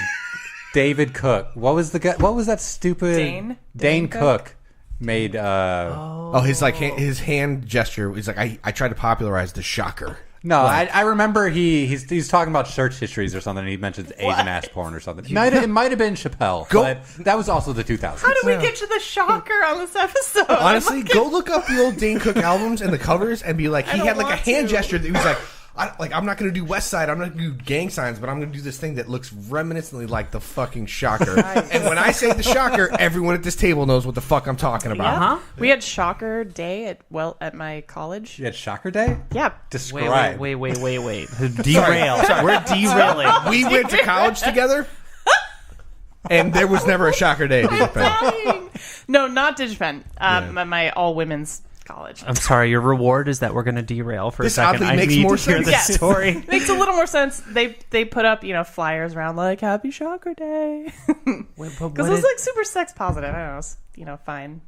David Cook. What was the guy? What was that stupid Dane Cook made? His hand gesture is like I tried to popularize the shocker. No, I remember he's talking about search histories or something. And he mentions Asian ass porn or something. It might have been Chappelle, but that was also the 2000s. How did we get to the shocker on this episode? Honestly, go look up the old Dane Cook albums and the covers and be like, he had like a hand gesture that he was like, I'm not going to do West Side, I'm not going to do gang signs, but I'm going to do this thing that looks reminiscently like the fucking shocker. And when I say the shocker, everyone at this table knows what the fuck I'm talking about. Yeah. We had Shocker Day at my college. You had Shocker Day? Yeah. Describe. Wait. Derail. Sorry, we're derailing. We went to college together, and there was never a Shocker Day at DigiPen. No, not DigiPen. My all-women's college. I'm sorry, your reward is that we're going to derail for This a second. oddly I makes need more to hear sense. the Yes. story. Makes a little more sense. They put up, flyers around like Happy Shocker Day. Because it was like super sex positive. I don't know. It was, fine.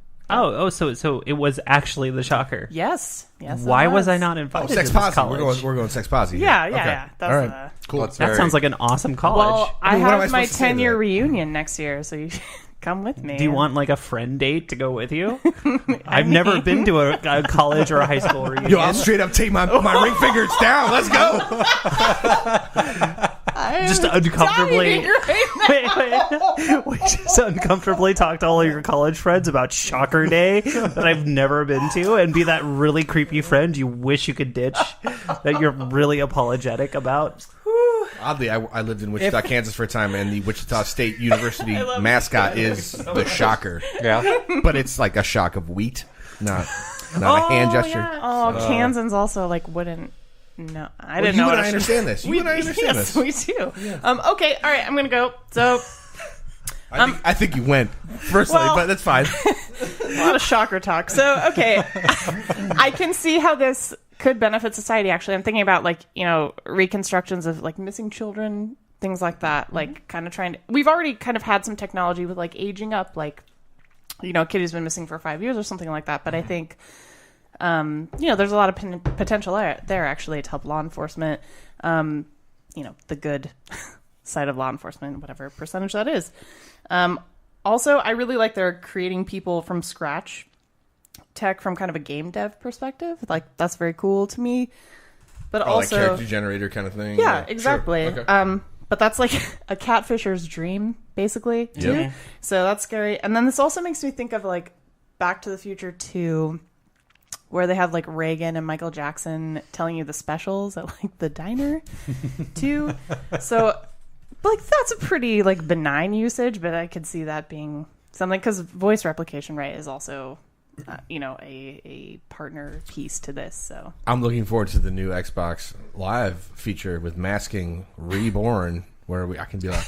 So it was actually the shocker. Yes. Why was I not invited Sex to this posi. college? We're going sex posi. Yeah. Okay. That's all right. Cool. That sounds like an awesome college. Well, I what am I have my supposed to say to 10-year that? reunion next year, so you should come with me. Do you want like a friend date to go with you? I've never been to a college or a high school reunion. Yo, I'll straight up take my ring fingers down. Let's go. Just uncomfortably. dying right now. Wait, just uncomfortably talk to all of your college friends about Shocker Day that I've never been to, and be that really creepy friend you wish you could ditch, that you're really apologetic about. Oddly, I lived in Wichita, Kansas for a time, and the Wichita State University mascot is the shocker. Yeah. But it's like a shock of wheat, not a hand gesture. Yeah. Kansans also wouldn't. No, I didn't You know. and I understand this. You and I understand yes, this. we do. Yeah. Okay, all right. I'm gonna go. So I think you went personally, but that's fine. a lot of shocker talk. So okay, I can see how this could benefit society. Actually, I'm thinking about reconstructions of missing children, things like that. Kind of trying to. We've already kind of had some technology with aging up, a kid who's been missing for 5 years or something like that. But I think. There's a lot of potential there actually to help law enforcement, the good side of law enforcement, whatever percentage that is. Also, I really like they're creating people from scratch tech from kind of a game dev perspective. That's very cool to me. But also character generator kind of thing. Yeah, exactly. Sure. Okay. But that's like a catfisher's dream, basically, too. Yeah. So that's scary. And then this also makes me think of Back to the Future 2, where they have Reagan and Michael Jackson telling you the specials at the diner too. So that's a pretty benign usage, but I could see that being something, because voice replication, right, is also a partner piece to this. So I'm looking forward to the new Xbox Live feature with masking reborn, where I can be like,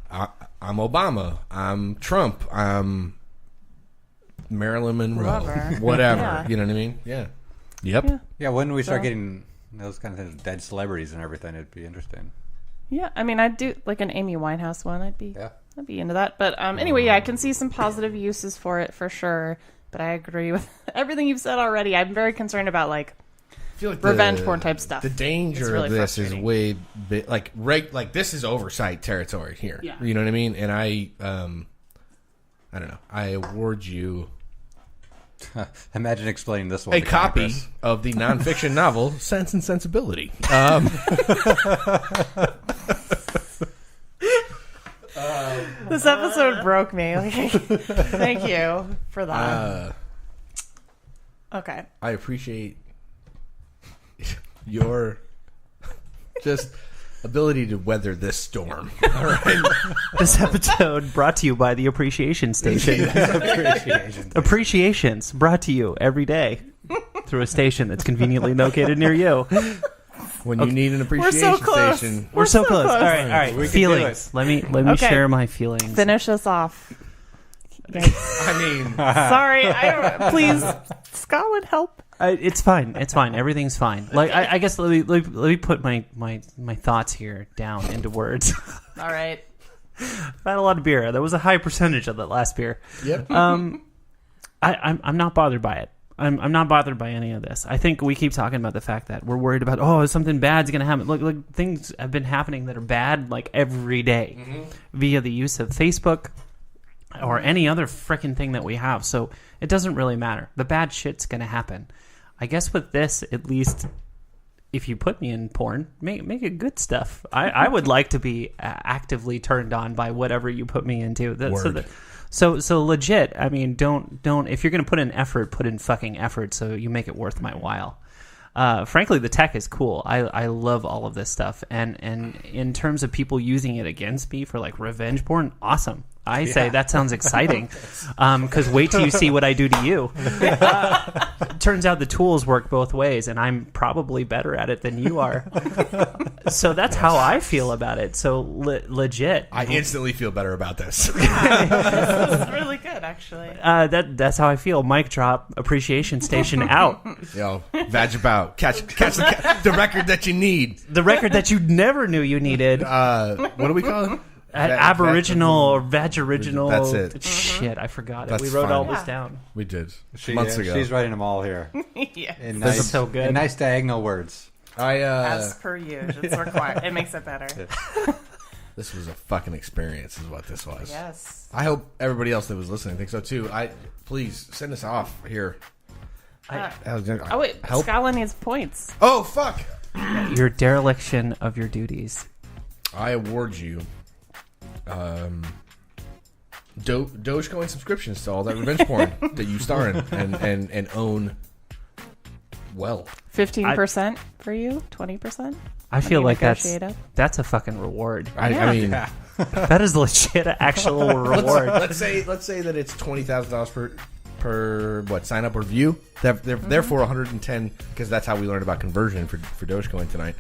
I'm Obama, I'm Trump, I'm Marilyn Monroe, whatever. Yeah. You know what I mean? Yeah. Yep. Yeah, when we start getting those kind of things, dead celebrities and everything, it'd be interesting. Yeah, I mean, I'd do an Amy Winehouse one. I'd be into that. But anyway, I can see some positive uses for it for sure. But I agree with everything you've said already. I'm very concerned about I feel like revenge porn type stuff. The danger really of this is frustrating. way this is oversight territory here. Yeah. You know what I mean? And I don't know. I award you Imagine explaining this one. A to copy Congress. of the nonfiction novel Sense and Sensibility. This episode broke me. Thank you for that. Okay. I appreciate your just ability to weather this storm. All right. This episode brought to you by the Appreciation Station. Appreciations brought to you every day through a station that's conveniently located near you. When you need an appreciation so close. station. We're so close. All right. We can Feelings. Let me Okay. share my feelings. Finish us off. I mean, Sorry. Please, Scotland, help. It's fine. It's fine. Everything's fine. Like I guess let me put my thoughts here down into words. All right. I've had a lot of beer. There was a high percentage of that last beer. yep. I'm not bothered by it. I'm not bothered by any of this. I think we keep talking about the fact that we're worried about something bad's gonna happen. Look, things have been happening that are bad like every day via the use of Facebook or any other frickin' thing that we have. So it doesn't really matter. The bad shit's gonna happen. I guess with this, at least, if you put me in porn, make it good stuff. I would like to be actively turned on by whatever you put me into. So legit. I mean, don't. If you're gonna put in effort, put in fucking effort. So you make it worth my while. Frankly, the tech is cool. I love all of this stuff. And in terms of people using it against me for like revenge porn, awesome. I say that sounds exciting. Because wait till you see what I do to you. Turns out the tools work both ways, and I'm probably better at it than you are. So that's how I feel about it. So legit. I instantly feel better about this. This is really good, actually. That's how I feel. Mic drop. Appreciation Station out. Yo, vag about. Catch the record that you need. The record that you never knew you needed. What do we call it? Aboriginal or vagoriginal. That's it. Shit, I forgot it. That's We wrote all fine. this down. We did months ago. She's writing them all here. Yeah. In This nice, is so good. in nice diagonal words. As per usual. It's required. It makes it better. This was a fucking experience, is what this was. Yes. I hope everybody else that was listening thinks so too. Please send us off here. Oh, wait. Help. Scotland needs points. Oh fuck! Your dereliction of your duties. I award you Dogecoin subscriptions to all that revenge porn that you star in and own well. 15% for you? 20%? I feel like negotiate up? that's a fucking reward. I mean, That is legit actual reward. let's say that it's $20,000 per what sign up or view. Therefore 110, because that's how we learned about conversion for Dogecoin tonight.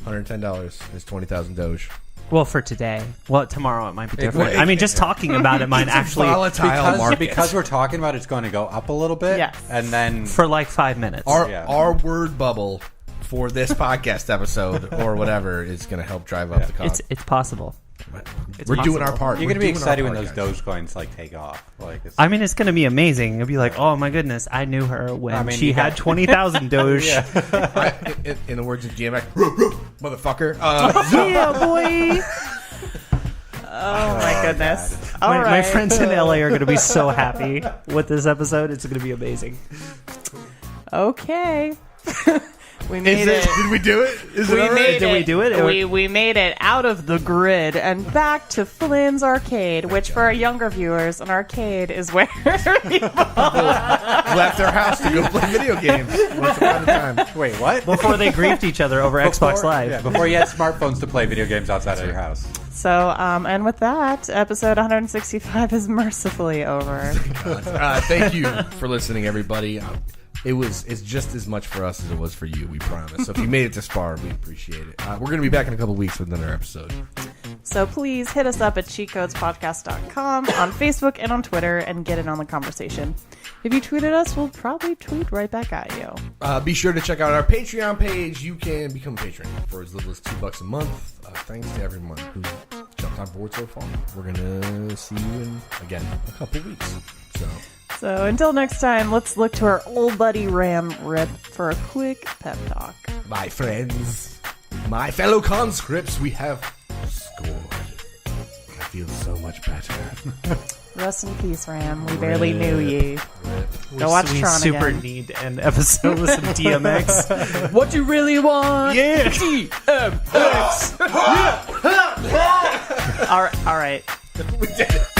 $110 is 20,000 Doge. Well, for today. Well, tomorrow it might be different. I mean, just talking about it might actually volatile market. Because we're talking about it's going to go up a little bit. Yes. And then for like 5 minutes. Our word bubble for this podcast episode or whatever is going to help drive up the cost. It's possible. We're doing our part. you're going to be excited when those Dogecoins like take off. Like, I mean, it's going to be amazing. It'll be like, oh my goodness, I knew her when she had 20,000 Doge. In the words of DMX, motherfucker. Yeah, boy. Oh, my goodness. All My right. friends in LA are going to be so happy with this episode. It's going to be amazing. Okay. We made it. Did we do it? Is it We all right? made Did we do it? We made it out of the grid and back to Flynn's Arcade, which for our younger viewers, an arcade is where people Left their house to go play video games once upon a time. wait, what? Before they griefed each other over Xbox Live. Yeah, before you had smartphones to play video games outside of your house. So, and with that, episode 165 is mercifully over. Thank you for listening, everybody. It's just as much for us as it was for you, we promise. So if you made it this far, we appreciate it. We're going to be back in a couple weeks with another episode. So please hit us up at cheatcodespodcast.com on Facebook and on Twitter and get in on the conversation. If you tweeted us, we'll probably tweet right back at you. Be sure to check out our Patreon page. You can become a patron for as little as $2 a month. Thanks to everyone who jumped on board so far. We're going to see you in, again, a couple weeks. So until next time, let's look to our old buddy Ram Rip for a quick pep talk. My friends, my fellow conscripts, we have scored. I feel so much better. Rest in peace, Ram. We barely knew ye. We watch Tron super again. need to end episode with some DMX. What you really want? Yeah. DMX. All right. We did it.